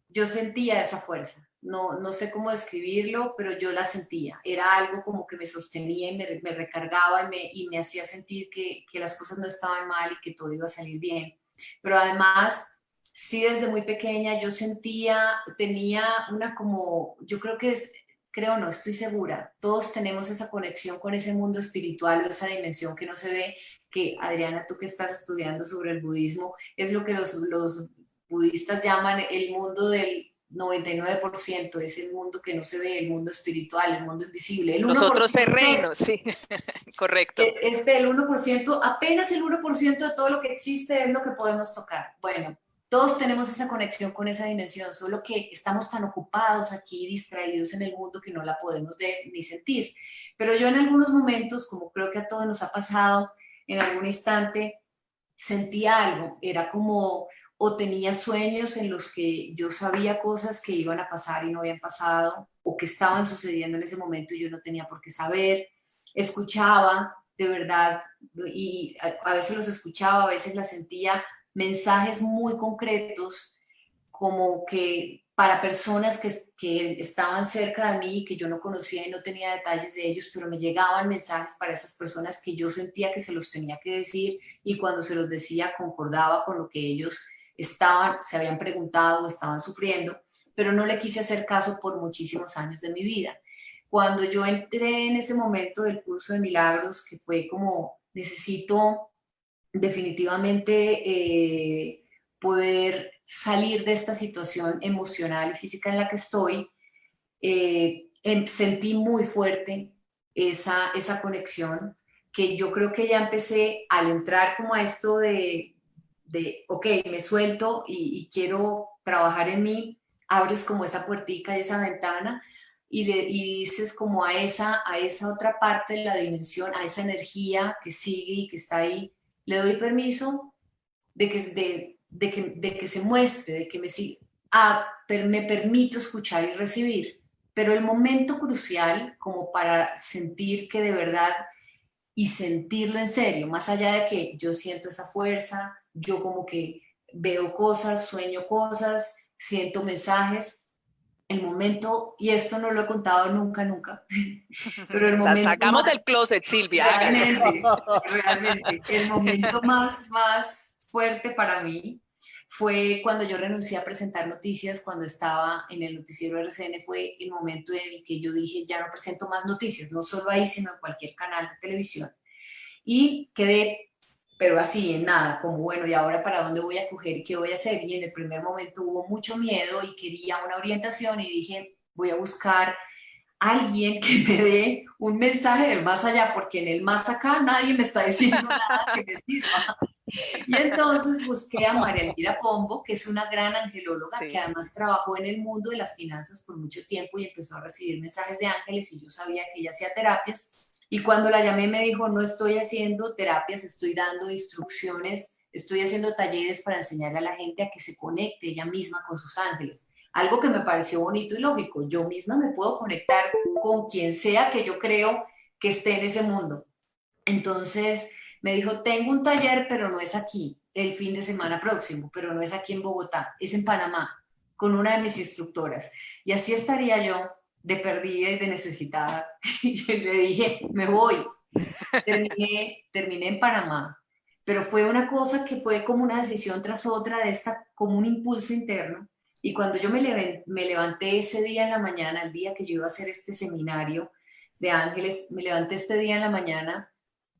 S3: yo sentía esa fuerza. No sé cómo describirlo, pero yo la sentía. Era algo como que me sostenía y me recargaba y me hacía sentir que las cosas no estaban mal y que todo iba a salir bien. Pero además, sí, desde muy pequeña yo tenía una como, yo creo que es, creo no, estoy segura, todos tenemos esa conexión con ese mundo espiritual o esa dimensión que no se ve, que Adriana, tú que estás estudiando sobre el budismo, es lo que los budistas llaman el mundo del 99%, es el mundo que no se ve, el mundo espiritual, el mundo invisible. El
S2: Los otros
S3: 1%
S2: reinos, sí, correcto.
S3: el 1%, apenas el 1% de todo lo que existe es lo que podemos tocar. Bueno, todos tenemos esa conexión con esa dimensión, solo que estamos tan ocupados aquí, distraídos en el mundo, que no la podemos ver ni sentir. Pero yo en algunos momentos, como creo que a todos nos ha pasado, en algún instante sentía algo, era como, o tenía sueños en los que yo sabía cosas que iban a pasar y no habían pasado, o que estaban sucediendo en ese momento y yo no tenía por qué saber, escuchaba de verdad, y a veces los escuchaba, a veces las sentía, mensajes muy concretos, como que para personas que estaban cerca de mí y que yo no conocía y no tenía detalles de ellos, pero me llegaban mensajes para esas personas que yo sentía que se los tenía que decir, y cuando se los decía concordaba con lo que ellos se habían preguntado o estaban sufriendo, pero no le quise hacer caso por muchísimos años de mi vida. Cuando yo entré en ese momento del curso de milagros, que fue como, necesito definitivamente poder salir de esta situación emocional y física en la que estoy, sentí muy fuerte esa conexión, que yo creo que ya empecé al entrar como a esto ok, me suelto y quiero trabajar en mí, abres como esa puertica y esa ventana y dices como a esa otra parte de la dimensión, a esa energía que sigue y que está ahí, le doy permiso de que se muestre, de que me permito escuchar y recibir. Pero el momento crucial como para sentir que de verdad y sentirlo en serio, más allá de que yo siento esa fuerza, yo como que veo cosas, sueño cosas, siento mensajes, el momento, y esto no lo he contado nunca, nunca, pero el momento
S2: Sacamos
S3: más,
S2: del closet, Silvia, hágale.
S3: realmente, el momento más fuerte para mí fue cuando yo renuncié a presentar noticias, cuando estaba en el noticiero RCN, fue el momento en el que yo dije, ya no presento más noticias, no solo ahí, sino en cualquier canal de televisión. Y quedé, pero así, en nada, como bueno, ¿y ahora para dónde voy a coger y qué voy a hacer? Y en el primer momento hubo mucho miedo y quería una orientación y dije, voy a buscar alguien que me dé un mensaje del más allá, porque en el más acá nadie me está diciendo nada que me sirva. Y entonces busqué a María Elvira Pombo, que es una gran angelóloga,
S2: Sí.
S3: que además trabajó en el mundo de las finanzas por mucho tiempo y empezó a recibir mensajes de ángeles y yo sabía que ella hacía terapias. Y cuando la llamé me dijo, no estoy haciendo terapias, estoy dando instrucciones, estoy haciendo talleres para enseñarle a la gente a que se conecte ella misma con sus ángeles. Algo que me pareció bonito y lógico. Yo misma me puedo conectar con quien sea que yo creo que esté en ese mundo. Entonces me dijo, tengo un taller, pero no es aquí, el fin de semana próximo, pero no es aquí en Bogotá, es en Panamá, con una de mis instructoras. Y así estaría yo de perdida y de necesitada. Y yo le dije, me voy. Terminé en Panamá, pero fue una cosa que fue como una decisión tras otra, de esta, como un impulso interno. Y cuando yo me levanté ese día en la mañana, el día que yo iba a hacer este seminario de ángeles, me levanté este día en la mañana,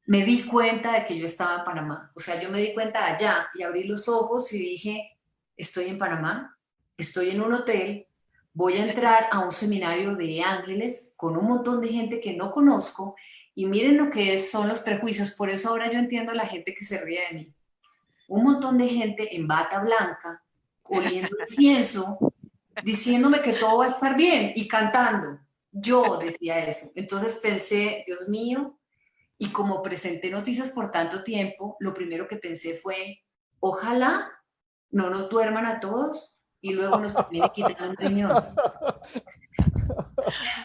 S3: me di cuenta de que yo estaba en Panamá. O sea, yo me di cuenta allá y abrí los ojos y dije, estoy en Panamá, estoy en un hotel, voy a entrar a un seminario de ángeles con un montón de gente que no conozco y miren lo que son los prejuicios. Por eso ahora yo entiendo a la gente que se ríe de mí. Un montón de gente en bata blanca, oliendo incienso, diciéndome que todo va a estar bien y cantando. Yo decía eso. Entonces pensé, Dios mío, y como presenté noticias por tanto tiempo, lo primero que pensé fue, ojalá no nos duerman a todos y luego nos termine quitando un riñón.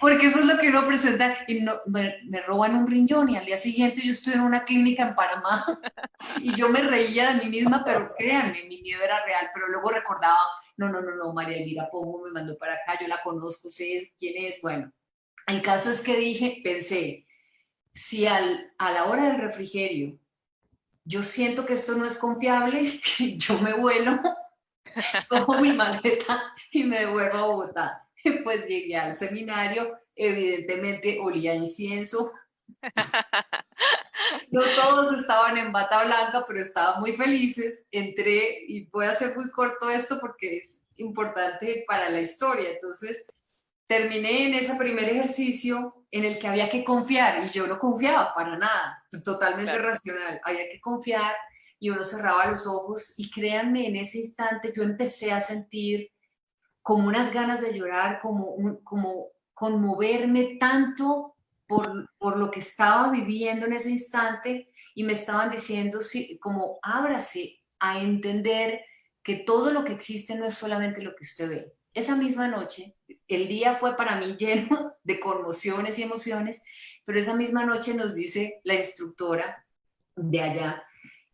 S3: Porque eso es lo que uno presenta y no, me roban un riñón y al día siguiente yo estoy en una clínica en Panamá y yo me reía de mí misma, pero créanme, mi miedo era real, pero luego recordaba, no, María Elvira Pombo me mandó para acá, yo la conozco, sé quién es, bueno. El caso es que pensé, si a la hora del refrigerio yo siento que esto no es confiable, que yo me vuelo, cojo mi maleta y me devuelvo a Bogotá. Pues llegué al seminario, evidentemente olía incienso. No todos estaban en bata blanca, pero estaban muy felices. Entré, y voy a hacer muy corto esto porque es importante para la historia. Entonces, terminé en ese primer ejercicio en el que había que confiar y yo no confiaba para nada, totalmente
S2: Claro.
S3: racional, había que confiar y uno cerraba los ojos y créanme, en ese instante yo empecé a sentir como unas ganas de llorar, como conmoverme tanto por lo que estaba viviendo en ese instante y me estaban diciendo, sí, como ábrase a entender que todo lo que existe no es solamente lo que usted ve. Esa misma noche, el día fue para mí lleno de conmociones y emociones, pero esa misma noche nos dice la instructora de allá,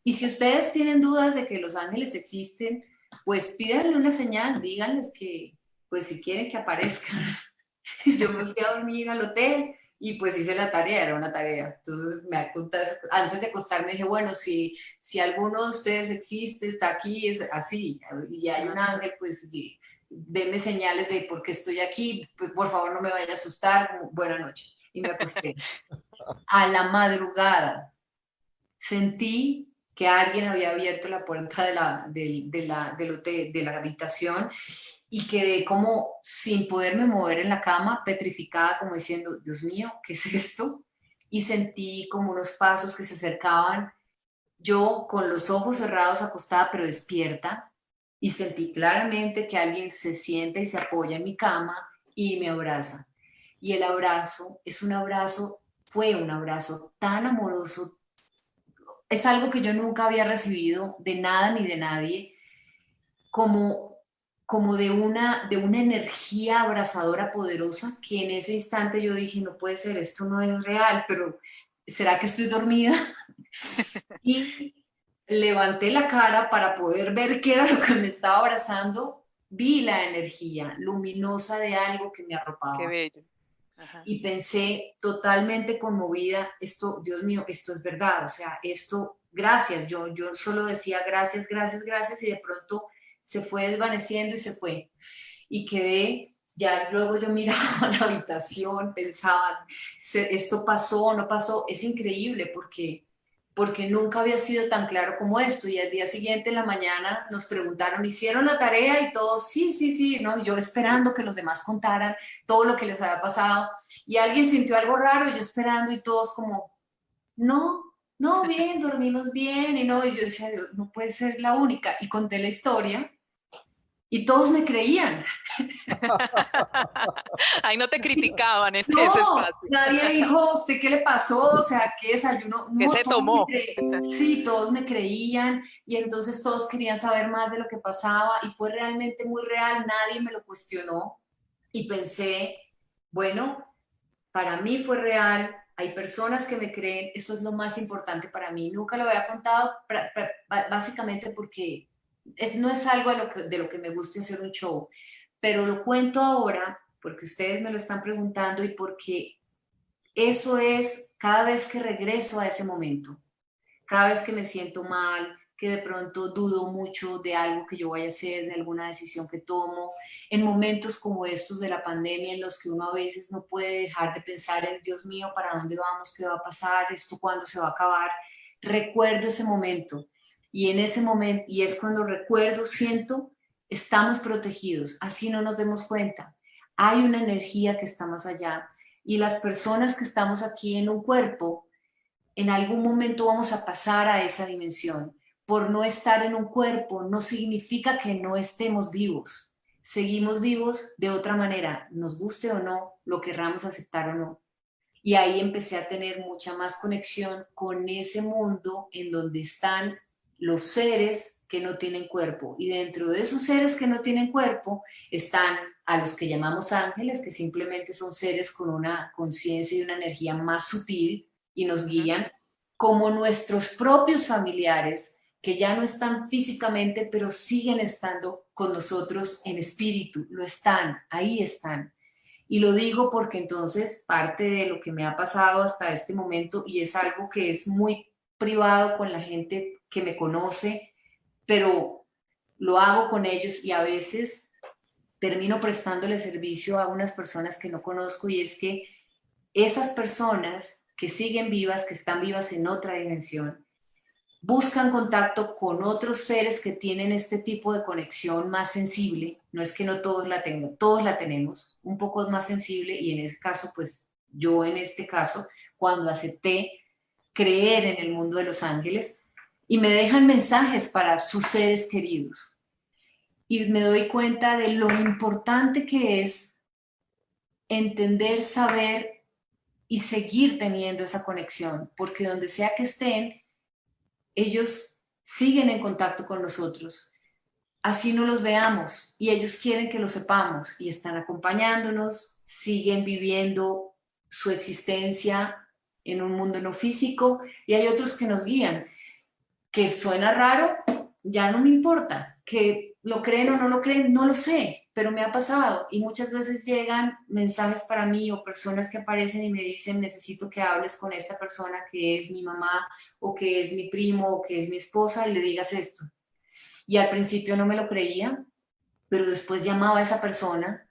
S3: y si ustedes tienen dudas de que los ángeles existen, pues pídanle una señal, díganles que, pues si quieren que aparezcan. Yo me fui a dormir al hotel y pues hice la tarea, era una tarea. Entonces, antes de acostarme dije, bueno, si alguno de ustedes existe, está aquí, es así, y hay un ángel, pues denme señales de por qué estoy aquí, por favor no me vaya a asustar, buena noche. Y me acosté. A la madrugada sentí que alguien había abierto la puerta del hotel, de la habitación y quedé como sin poderme mover en la cama, petrificada, como diciendo, Dios mío, ¿qué es esto? Y sentí como unos pasos que se acercaban yo con los ojos cerrados acostada pero despierta y sentí claramente que alguien se sienta y se apoya en mi cama y me abraza. Y el abrazo es un abrazo, fue un abrazo tan amoroso, es algo que yo nunca había recibido de nada ni de nadie, como, como de una energía abrazadora poderosa que en ese instante yo dije, no puede ser, esto no es real, pero ¿será que estoy dormida? Y levanté la cara para poder ver qué era lo que me estaba abrazando. Vi la energía luminosa de algo que me
S2: Qué
S3: arropaba
S2: bello. Ajá.
S3: y pensé totalmente conmovida, esto, Dios mío, esto es verdad, o sea, esto, gracias, yo solo decía gracias, gracias, gracias y de pronto se fue desvaneciendo y se fue. Y quedé, ya luego yo miraba la habitación, pensaba, esto pasó o no pasó, es increíble porque nunca había sido tan claro como esto. Y al día siguiente, en la mañana, nos preguntaron, ¿hicieron la tarea? Y todos, sí, sí, sí, ¿no? Yo esperando que los demás contaran todo lo que les había pasado. Y alguien sintió algo raro, y yo esperando, y todos como, no, no, bien, dormimos bien, y no, y yo decía, Dios, no puede ser la única. Y conté la historia, y todos me creían.
S2: Ahí no te criticaban en ese
S3: No,
S2: espacio.
S3: nadie dijo, ¿usted qué le pasó? O sea, ¿qué desayuno?
S2: ¿Qué
S3: No,
S2: se
S3: todos me
S2: tomó?
S3: creían. Sí, todos me creían y entonces todos querían saber más de lo que pasaba y fue realmente muy real, nadie me lo cuestionó y pensé, bueno, para mí fue real, hay personas que me creen, eso es lo más importante para mí. Nunca lo había contado básicamente porque no es algo de lo que me guste hacer un show, pero lo cuento ahora porque ustedes me lo están preguntando y porque eso es cada vez que regreso a ese momento, cada vez que me siento mal, que de pronto dudo mucho de algo que yo vaya a hacer, de alguna decisión que tomo, en momentos como estos de la pandemia en los que uno a veces no puede dejar de pensar en Dios mío, ¿para dónde vamos? ¿Qué va a pasar? ¿Esto cuándo se va a acabar? Recuerdo ese momento y en ese momento, y es cuando recuerdo, siento, estamos protegidos, así no nos demos cuenta. Hay una energía que está más allá y las personas que estamos aquí en un cuerpo, en algún momento vamos a pasar a esa dimensión. Por no estar en un cuerpo no significa que no estemos vivos. Seguimos vivos de otra manera, nos guste o no, lo querramos aceptar o no. Y ahí empecé a tener mucha más conexión con ese mundo en donde están los seres que no tienen cuerpo. Y dentro de esos seres que no tienen cuerpo están a los que llamamos ángeles, que simplemente son seres con una conciencia y una energía más sutil y nos
S2: Ujú.
S3: guían, como nuestros propios familiares, que ya no están físicamente, pero siguen estando con nosotros en espíritu, lo están, ahí están. Y lo digo porque entonces parte de lo que me ha pasado hasta este momento, y es algo que es muy privado con la gente que me conoce, pero lo hago con ellos y a veces termino prestándole servicio a unas personas que no conozco y es que esas personas que siguen vivas, que están vivas en otra dimensión, buscan contacto con otros seres que tienen este tipo de conexión más sensible. No es que no todos la tengan, todos la tenemos, un poco más sensible y en ese caso, pues yo en este caso, cuando acepté creer en el mundo de los ángeles y me dejan mensajes para sus seres queridos. Y me doy cuenta de lo importante que es entender, saber y seguir teniendo esa conexión, porque donde sea que estén, ellos siguen en contacto con nosotros, así no los veamos y ellos quieren que lo sepamos y están acompañándonos, siguen viviendo su existencia en un mundo no físico y hay otros que nos guían, que suena raro, ya no me importa, que lo creen o no lo creen, no lo sé, pero me ha pasado y muchas veces llegan mensajes para mí o personas que aparecen y me dicen necesito que hables con esta persona que es mi mamá o que es mi primo o que es mi esposa y le digas esto. Y al principio no me lo creía, pero después llamaba a esa persona,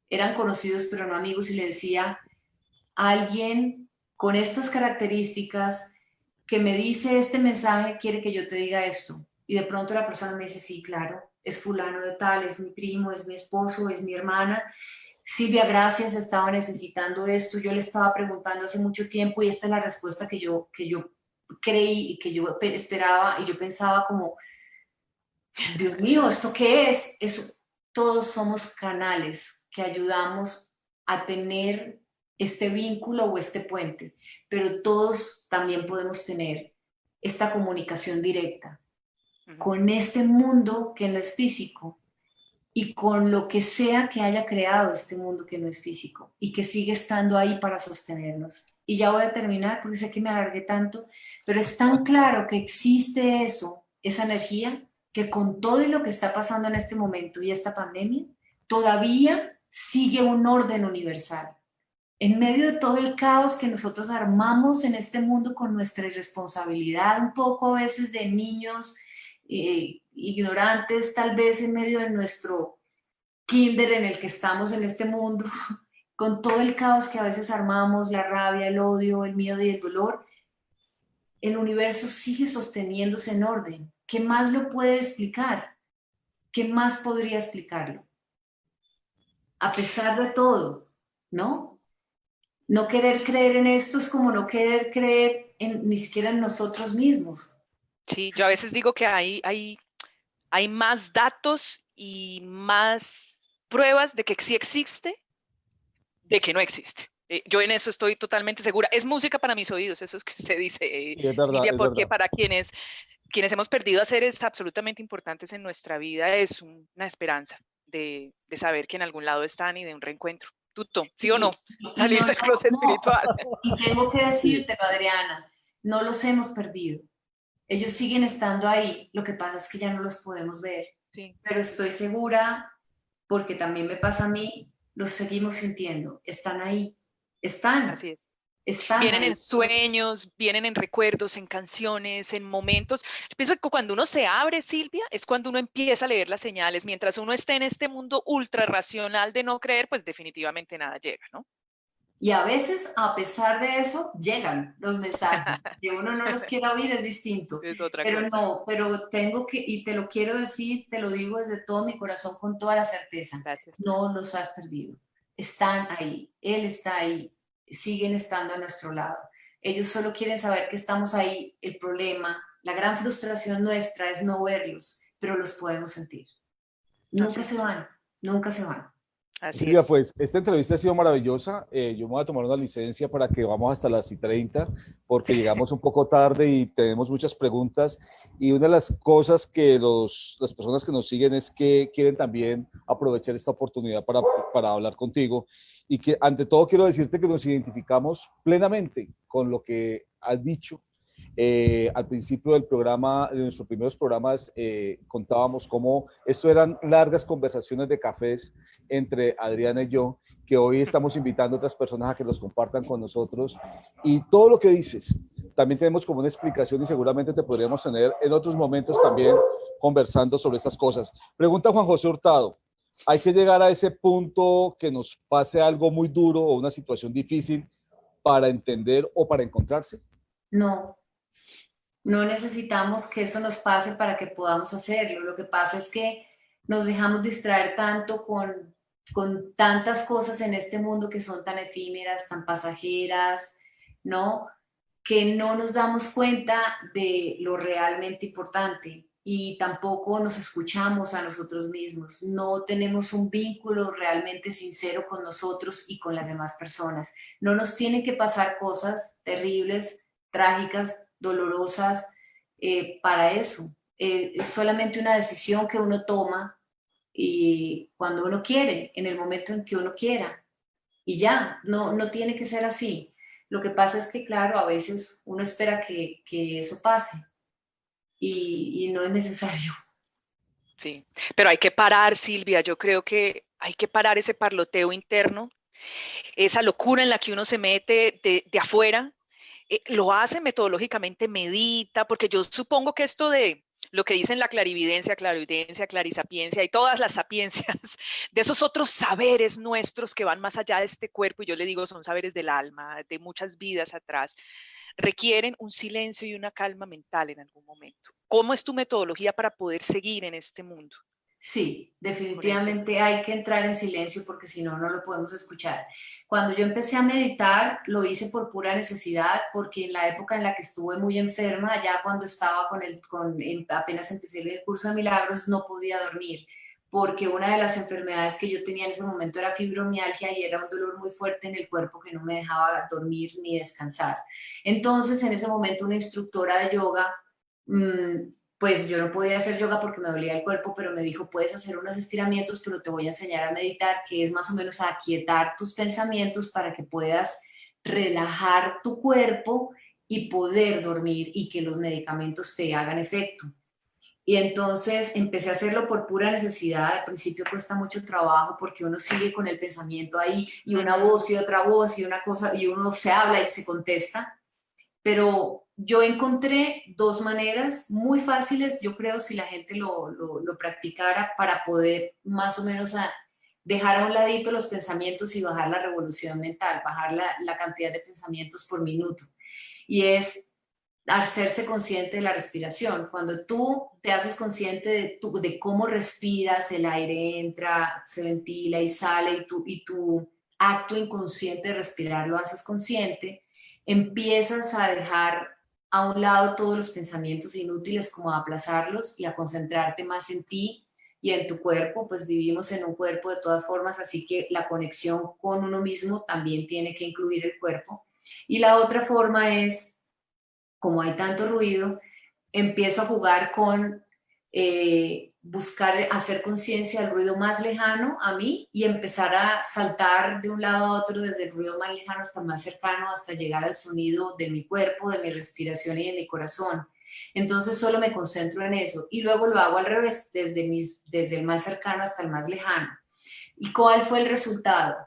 S3: eran conocidos pero no amigos y le decía, alguien con estas características que me dice este mensaje quiere que yo te diga esto. Y de pronto la persona me dice, sí, claro, es fulano de tal, es mi primo, es mi esposo, es mi hermana. Silvia, gracias, estaba necesitando esto, yo le estaba preguntando hace mucho tiempo y esta es la respuesta que yo creí, que yo esperaba y yo pensaba como, Dios mío, ¿esto qué es? Eso, todos somos canales que ayudamos a tener este vínculo o este puente, pero todos también podemos tener esta comunicación directa con este mundo que no es físico y con lo que sea que haya creado este mundo que no es físico y que sigue estando ahí para sostenernos. Y ya voy a terminar porque sé que me alargué tanto, pero es tan claro que existe eso, esa energía, que con todo y lo que está pasando en este momento y esta pandemia, todavía sigue un orden universal. En medio de todo el caos que nosotros armamos en este mundo con nuestra irresponsabilidad, un poco a veces de niños ignorantes, tal vez en medio de nuestro kinder en el que estamos en este mundo, con todo el caos que a veces armamos, la rabia, el odio, el miedo y el dolor, el universo sigue sosteniéndose en orden. ¿Qué más lo puede explicar? ¿Qué más podría explicarlo? A pesar de todo, ¿no? No querer creer en esto es como no querer creer en, ni siquiera en nosotros mismos.
S2: Sí, yo a veces digo que hay más datos y más pruebas de que sí existe, de que no existe. Yo en eso estoy totalmente segura. Es música para mis oídos, eso es que usted dice,
S1: Y es verdad,
S2: Silvia,
S1: es
S2: porque
S1: verdad.
S2: para quienes hemos perdido a seres absolutamente importantes en nuestra vida es una esperanza de saber que en algún lado están y de un reencuentro. Tuto, ¿sí o no?
S3: Y
S2: Salir
S3: no,
S2: del closet
S3: no,
S2: espiritual.
S3: y tengo que
S1: Sí,
S3: decírtelo, Adriana, no los hemos perdido. Ellos siguen estando ahí, lo que pasa es que ya no los podemos ver,
S2: Sí,
S3: pero estoy segura, porque también me pasa a mí, los seguimos sintiendo, están ahí, están,
S2: así es.
S3: están
S2: Vienen
S3: ahí.
S2: en sueños, vienen en recuerdos, en canciones, en momentos. Yo pienso que cuando uno se abre, Silvia, es cuando uno empieza a leer las señales. Mientras uno esté en este mundo ultra racional de no creer, pues definitivamente nada llega, ¿no?
S3: Y a veces, a pesar de eso, llegan los mensajes. Que uno no los quiera oír es distinto.
S2: Es otra
S3: Pero
S2: cosa.
S3: no, pero tengo que, y te lo quiero decir, te lo digo desde todo mi corazón con toda la certeza,
S2: Gracias.
S3: no los has perdido. Están ahí, él está ahí, siguen estando a nuestro lado. Ellos solo quieren saber que estamos ahí. El problema, la gran frustración nuestra es no verlos, pero los podemos sentir.
S2: Así
S3: Nunca se
S2: es.
S3: van, nunca se van.
S2: Así
S1: Silvia,
S2: es.
S1: pues esta entrevista ha sido maravillosa. Yo me voy a tomar una licencia para que vamos hasta las 30, porque llegamos un poco tarde y tenemos muchas preguntas. Y una de las cosas que las personas que nos siguen es que quieren también aprovechar esta oportunidad para hablar contigo. Y que ante todo quiero decirte que nos identificamos plenamente con lo que has dicho. Al principio del programa, de nuestros primeros programas, contábamos cómo esto eran largas conversaciones de cafés entre Adriana y yo, que hoy estamos invitando a otras personas a que los compartan con nosotros. Y todo lo que dices, también tenemos como una explicación y seguramente te podríamos tener en otros momentos también conversando sobre estas cosas. Pregunta Juan José Hurtado. ¿Hay que llegar a ese punto que nos pase algo muy duro o una situación difícil para entender o para encontrarse?
S3: No, no necesitamos que eso nos pase para que podamos hacerlo. Lo que pasa es que nos dejamos distraer tanto con tantas cosas en este mundo que son tan efímeras, tan pasajeras, ¿no? Que no nos damos cuenta de lo realmente importante y tampoco nos escuchamos a nosotros mismos. No tenemos un vínculo realmente sincero con nosotros y con las demás personas. No nos tienen que pasar cosas terribles, trágicas, dolorosas para eso. Es solamente una decisión que uno toma y cuando uno quiere, en el momento en que uno quiera. Y ya, no, no tiene que ser así. Lo que pasa es que, claro, a veces uno espera que eso pase y no es necesario.
S2: Sí. Pero hay que parar, Silvia. Yo creo que hay que parar ese parloteo interno, esa locura en la que uno se mete de afuera. Lo hace metodológicamente, medita, porque yo supongo que esto de lo que dicen la clarividencia, clarividencia, clarisapiencia y todas las sapiencias, de esos otros saberes nuestros que van más allá de este cuerpo, y yo le digo son saberes del alma, de muchas vidas atrás, requieren un silencio y una calma mental en algún momento. ¿Cómo es tu metodología para poder seguir en este mundo?
S3: Sí,
S2: Por eso.
S3: definitivamente hay que entrar en silencio porque si no, no lo podemos escuchar. Cuando yo empecé a meditar, lo hice por pura necesidad, porque en la época en la que estuve muy enferma, ya cuando estaba apenas empecé el curso de milagros, no podía dormir, porque una de las enfermedades que yo tenía en ese momento era fibromialgia y era un dolor muy fuerte en el cuerpo que no me dejaba dormir ni descansar. Entonces, en ese momento, una instructora de yoga pues yo no podía hacer yoga porque me dolía el cuerpo, pero me dijo, puedes hacer unos estiramientos, pero te voy a enseñar a meditar, que es más o menos a aquietar tus pensamientos para que puedas relajar tu cuerpo y poder dormir y que los medicamentos te hagan efecto. Y entonces empecé a hacerlo por pura necesidad. Al principio cuesta mucho trabajo porque uno sigue con el pensamiento ahí y una
S2: Ujú.
S3: voz y otra voz y una cosa y uno se habla y se contesta, pero yo encontré dos maneras muy fáciles, yo creo, si la gente lo practicara para poder más o menos dejar a un ladito los pensamientos y bajar la revolución mental, bajar la cantidad de pensamientos por minuto. Y es hacerse consciente de la respiración. Cuando tú te haces consciente de cómo respiras, el aire entra, se ventila y sale, y tu acto inconsciente de respirar lo haces consciente, empiezas a dejar a un lado todos los pensamientos inútiles, como a aplazarlos y a concentrarte más en ti y en tu cuerpo. Pues vivimos en un cuerpo de todas formas, así que la conexión con uno mismo también tiene que incluir el cuerpo. Y la otra forma es, como hay tanto ruido, empiezo a jugar con buscar, hacer conciencia del ruido más lejano a mí y empezar a saltar de un lado a otro, desde el ruido más lejano hasta el más cercano, hasta llegar al sonido de mi cuerpo, de mi respiración y de mi corazón. Entonces solo me concentro en eso y luego lo hago al revés, desde el más cercano hasta el más lejano. ¿Y cuál fue el resultado?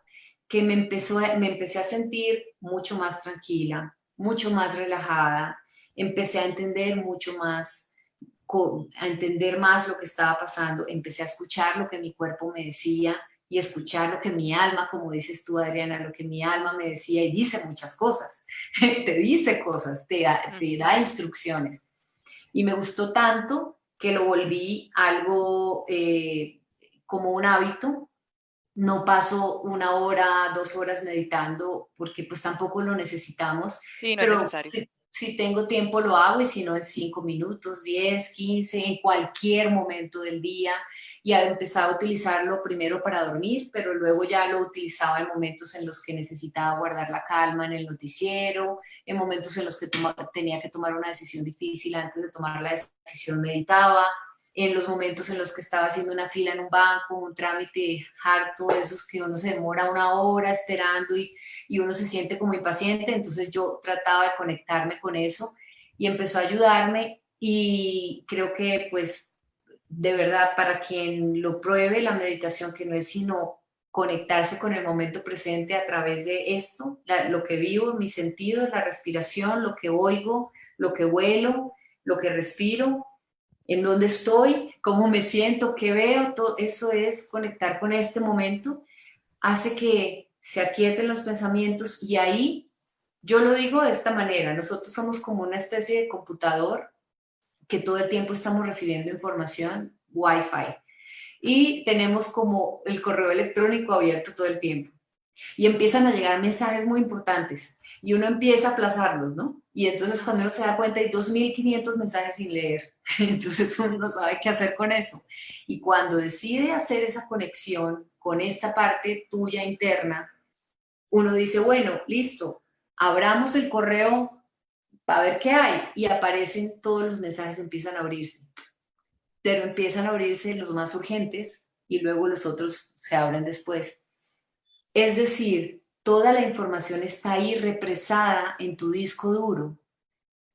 S3: Que me empecé a sentir mucho más tranquila, mucho más relajada, empecé a entender mucho más, a entender más lo que estaba pasando, empecé a escuchar lo que mi cuerpo me decía y escuchar lo que mi alma, como dices tú, Adriana, lo que mi alma me decía, y dice muchas cosas, te dice cosas, te da
S2: Ujú.
S3: instrucciones. Y me gustó tanto que lo volví algo como un hábito. No paso 1 hora, 2 horas meditando porque pues tampoco lo necesitamos,
S2: Sí, no es
S3: pero
S2: necesario.
S3: si tengo tiempo lo hago, y si no, en 5 minutos, 10, 15, en cualquier momento del día. Y he empezado a utilizarlo primero para dormir, pero luego ya lo utilizaba en momentos en los que necesitaba guardar la calma en el noticiero, en momentos en los que tenía que tomar una decisión difícil. Antes de tomar la decisión meditaba, en los momentos en los que estaba haciendo una fila en un banco, un trámite harto, de esos que uno se demora 1 hora esperando y uno se siente como impaciente. Entonces yo trataba de conectarme con eso y empezó a ayudarme, y creo que pues de verdad, para quien lo pruebe, la meditación, que no es sino conectarse con el momento presente a través de esto, lo que vivo, mis sentidos, la respiración, lo que oigo, lo que huelo, lo que respiro, en dónde estoy, cómo me siento, qué veo, todo eso es conectar con este momento, hace que se aquieten los pensamientos. Y ahí yo lo digo de esta manera: nosotros somos como una especie de computador que todo el tiempo estamos recibiendo información, Wi-Fi, y tenemos como el correo electrónico abierto todo el tiempo y empiezan a llegar mensajes muy importantes y uno empieza a aplazarlos, ¿no? Y entonces cuando uno se da cuenta hay 2.500 mensajes sin leer, entonces uno no sabe qué hacer con eso. Y cuando decide hacer esa conexión con esta parte tuya interna, uno dice, bueno, listo, abramos el correo para ver qué hay, y aparecen todos los mensajes, empiezan a abrirse, pero empiezan a abrirse los más urgentes y luego los otros se abren después. Es decir, toda la información está ahí represada en tu disco duro,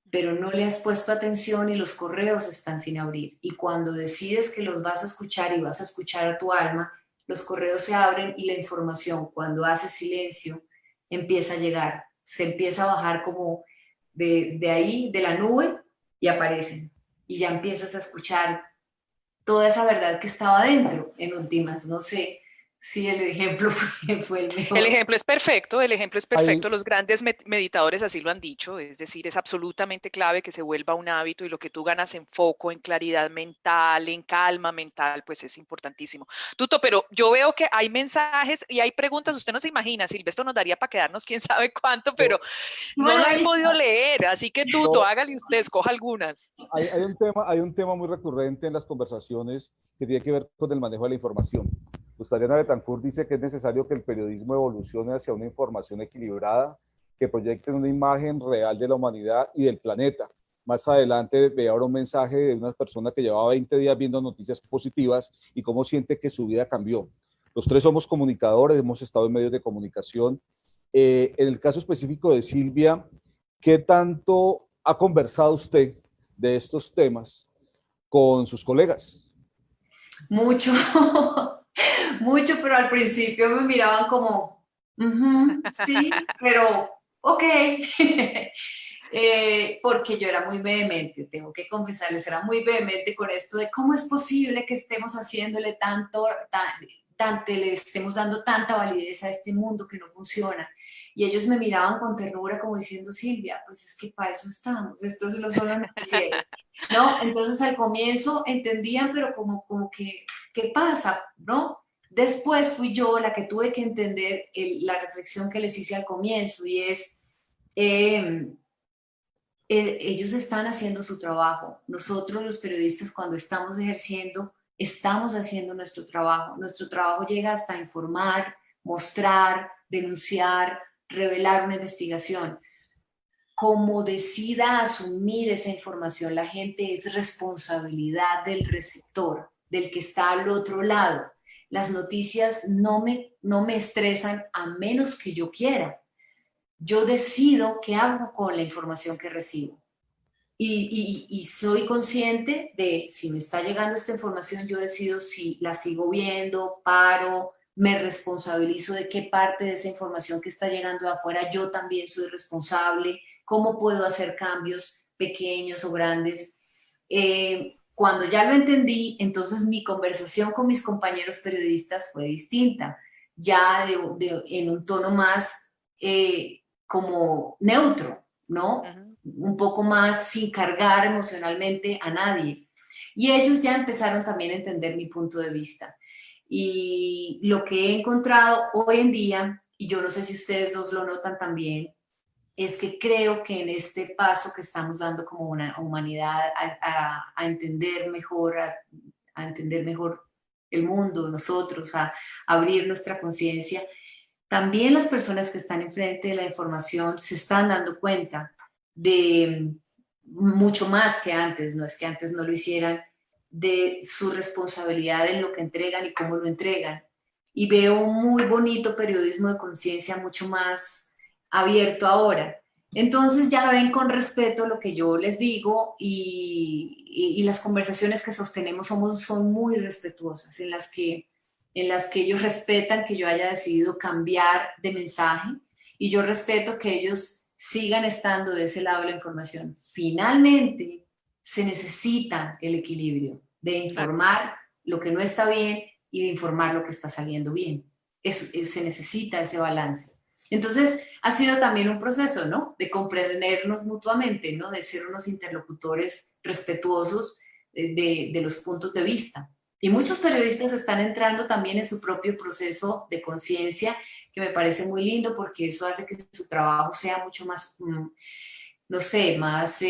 S3: pero no le has puesto atención y los correos están sin abrir. Y cuando decides que los vas a escuchar y vas a escuchar a tu alma, los correos se abren y la información, cuando haces silencio, empieza a llegar, se empieza a bajar como de ahí, de la nube, y aparecen. Y ya empiezas a escuchar toda esa verdad que estaba dentro, en últimas. No sé, Sí, el ejemplo fue el
S2: El
S3: mejor.
S2: ejemplo es perfecto, el ejemplo es
S1: Hay,
S2: perfecto. Los grandes meditadores así lo han dicho, es decir, es absolutamente clave que se vuelva un hábito y lo que tú ganas en foco, en claridad mental, en calma mental, pues es importantísimo. Tuto, pero yo veo que hay mensajes y hay preguntas, usted no se imagina, Silvestre nos daría para quedarnos quién sabe cuánto, pero
S1: yo,
S2: no las he
S3: Maravilla.
S2: podido leer, así que Tuto,
S1: yo-
S2: hágale usted, escoja algunas.
S1: hay un tema muy recurrente en las conversaciones que tiene que ver con el manejo de la información. Gustavo Betancourt dice que es necesario que el periodismo evolucione hacia una información equilibrada que proyecte una imagen real de la humanidad y del planeta. Más adelante veía ahora un mensaje de una persona que llevaba 20 días viendo noticias positivas y cómo siente que su vida cambió. Los tres somos comunicadores, hemos estado en medios de comunicación. En el caso específico de Silvia, ¿qué tanto ha conversado usted de estos temas con sus colegas?
S3: Mucho, mucho, pero al principio me miraban como, "Ujú, sí, pero ok." Porque yo era muy vehemente, tengo que confesarles, era muy vehemente con esto de cómo es posible que estemos haciéndole le estemos dando tanta validez a este mundo que no funciona. Y ellos me miraban con ternura como diciendo, Silvia, pues es que para eso estamos, estos son los noticieros, ¿no? Entonces al comienzo entendían, pero como que, ¿qué pasa? ¿No? Después fui yo la que tuve que entender la reflexión que les hice al comienzo y es... Eh, ellos están haciendo su trabajo. Nosotros los periodistas cuando estamos ejerciendo, estamos haciendo nuestro trabajo. Nuestro trabajo llega hasta informar, mostrar, denunciar, revelar una investigación. Como decida asumir esa información la gente, es responsabilidad del receptor, del que está al otro lado. Las noticias no me estresan a menos que yo quiera. Yo decido qué hago con la información que recibo. Y soy consciente de si me está llegando esta información, yo decido si la sigo viendo, paro, me responsabilizo de qué parte de esa información que está llegando de afuera yo también soy responsable, cómo puedo hacer cambios pequeños o grandes. Cuando ya lo entendí, entonces mi conversación con mis compañeros periodistas fue distinta, ya en un tono más como neutro, ¿no?
S2: Ujú.
S3: Un poco más sin cargar emocionalmente a nadie. Y ellos ya empezaron también a entender mi punto de vista. Y lo que he encontrado hoy en día, y yo no sé si ustedes dos lo notan también, es que creo que en este paso que estamos dando como una humanidad a entender mejor, a entender mejor el mundo, nosotros, a abrir nuestra conciencia, también las personas que están enfrente de la información se están dando cuenta de mucho más que antes, no es que antes no lo hicieran, de su responsabilidad en lo que entregan y cómo lo entregan. Y veo un muy bonito periodismo de conciencia mucho más abierto ahora. Entonces ya ven con respeto lo que yo les digo y las conversaciones que sostenemos son muy respetuosas, en las que ellos respetan que yo haya decidido cambiar de mensaje y yo respeto que ellos sigan estando de ese lado de la información. Finalmente, se necesita el equilibrio de
S2: Claro.
S3: informar lo que no está bien y de informar lo que está saliendo bien. Se necesita ese balance. Entonces, ha sido también un proceso, ¿no? De comprendernos mutuamente, ¿no? De ser unos interlocutores respetuosos de los puntos de vista. Y muchos periodistas están entrando también en su propio proceso de conciencia, que me parece muy lindo porque eso hace que su trabajo sea mucho más, no sé, más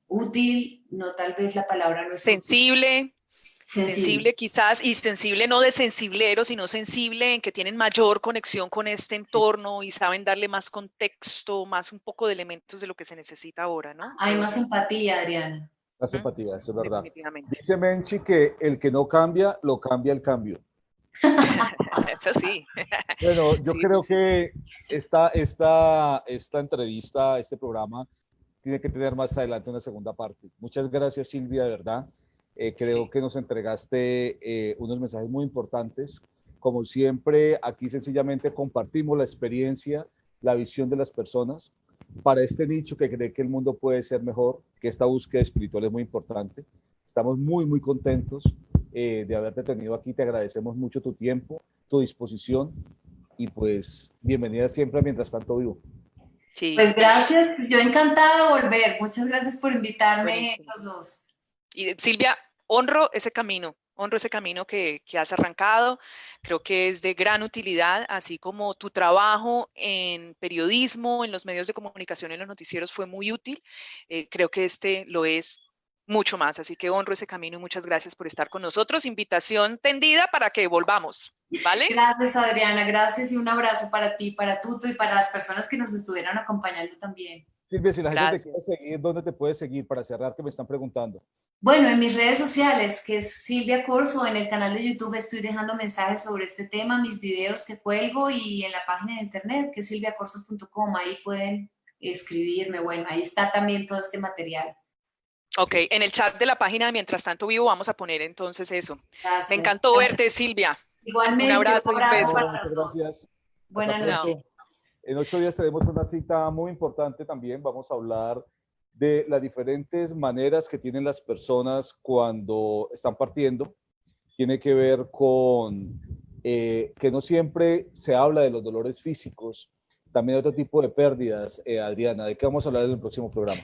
S3: útil, no, tal vez la palabra no es útil,
S2: Sensible,
S3: sensible.
S2: sensible quizás, y sensible no de sensiblero, sino sensible en que tienen mayor conexión con este entorno y saben darle más contexto, más un poco de elementos de lo que se necesita ahora, ¿no?
S3: Hay más empatía, Adriana.
S1: La
S2: Ujú.
S1: simpatía, eso es verdad.
S2: Definitivamente.
S1: Dice Menchi que el que no cambia, lo cambia el cambio.
S2: Eso sí.
S1: Bueno, yo
S2: Sí, sí,
S1: creo
S2: sí.
S1: que esta entrevista, este programa, tiene que tener más adelante una segunda parte. Muchas gracias, Silvia, de verdad. Creo
S2: Sí.
S1: que nos entregaste unos mensajes muy importantes. Como siempre, aquí sencillamente compartimos la experiencia, la visión de las personas para este nicho que cree que el mundo puede ser mejor, que esta búsqueda espiritual es muy importante. Estamos muy, muy contentos de haberte tenido aquí. Te agradecemos mucho tu tiempo, tu disposición y pues bienvenida siempre a Mientras Tanto Vivo.
S2: Sí.
S3: Pues gracias, yo encantada de volver. Muchas gracias por invitarme.
S2: Buenísimo.
S3: Los dos.
S2: Y Silvia, honro ese camino que has arrancado. Creo que es de gran utilidad, así como tu trabajo en periodismo, en los medios de comunicación, en los noticieros fue muy útil. Creo que este lo es mucho más, así que honro ese camino y muchas gracias por estar con nosotros. Invitación tendida para que volvamos, ¿vale?
S3: Gracias, Adriana, gracias y un abrazo para ti, para Tuto y para las personas que nos estuvieron acompañando también.
S1: Silvia, si la gente
S2: Gracias.
S1: te quiere seguir, ¿dónde te puede seguir para cerrar, que me están preguntando?
S3: Bueno, en mis redes sociales, que es Silvia Corso, en el canal de YouTube estoy dejando mensajes sobre este tema, mis videos que cuelgo y en la página de internet que es silviacorso.com, ahí pueden escribirme, bueno, ahí está también todo este material.
S2: Ok, en el chat de la página de Mientras Tanto Vivo vamos a poner entonces eso.
S3: Gracias.
S2: Me encantó verte, Silvia.
S3: Igualmente,
S2: un abrazo y un beso.
S3: para los dos.
S1: Gracias.
S3: Buenas noches.
S1: En 8 días tenemos una cita muy importante también. Vamos a hablar de las diferentes maneras que tienen las personas cuando están partiendo. Tiene que ver con que no siempre se habla de los dolores físicos, también otro tipo de pérdidas. Adriana, ¿de qué vamos a hablar en el próximo programa?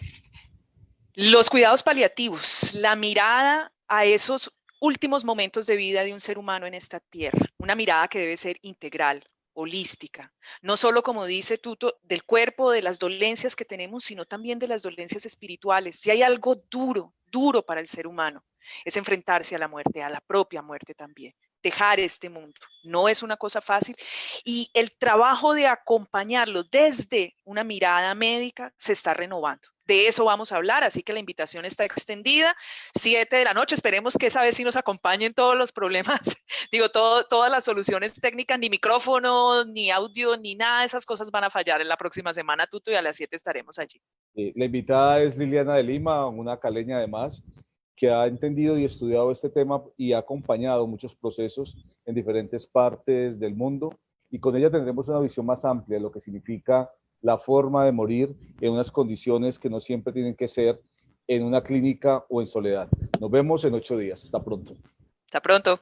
S2: Los cuidados paliativos, la mirada a esos últimos momentos de vida de un ser humano en esta tierra, una mirada que debe ser integral, holística, no solo, como dice Tuto, del cuerpo, de las dolencias que tenemos, sino también de las dolencias espirituales. Si hay algo duro para el ser humano, es enfrentarse a la muerte, a la propia muerte también. Dejar este mundo. No es una cosa fácil y el trabajo de acompañarlo desde una mirada médica se está renovando. De eso vamos a hablar, así que la invitación está extendida, 7 de la noche, esperemos que esa vez sí nos acompañen todos los problemas, digo, todas las soluciones técnicas, ni micrófono, ni audio, ni nada de esas cosas van a fallar en la próxima semana, Tuto, y a las 7 estaremos allí.
S1: La invitada es Liliana de Lima, una caleña además, que ha entendido y estudiado este tema y ha acompañado muchos procesos en diferentes partes del mundo, y con ella tendremos una visión más amplia de lo que significa la forma de morir en unas condiciones que no siempre tienen que ser en una clínica o en soledad. Nos vemos en 8 días. Hasta pronto.
S2: Hasta pronto.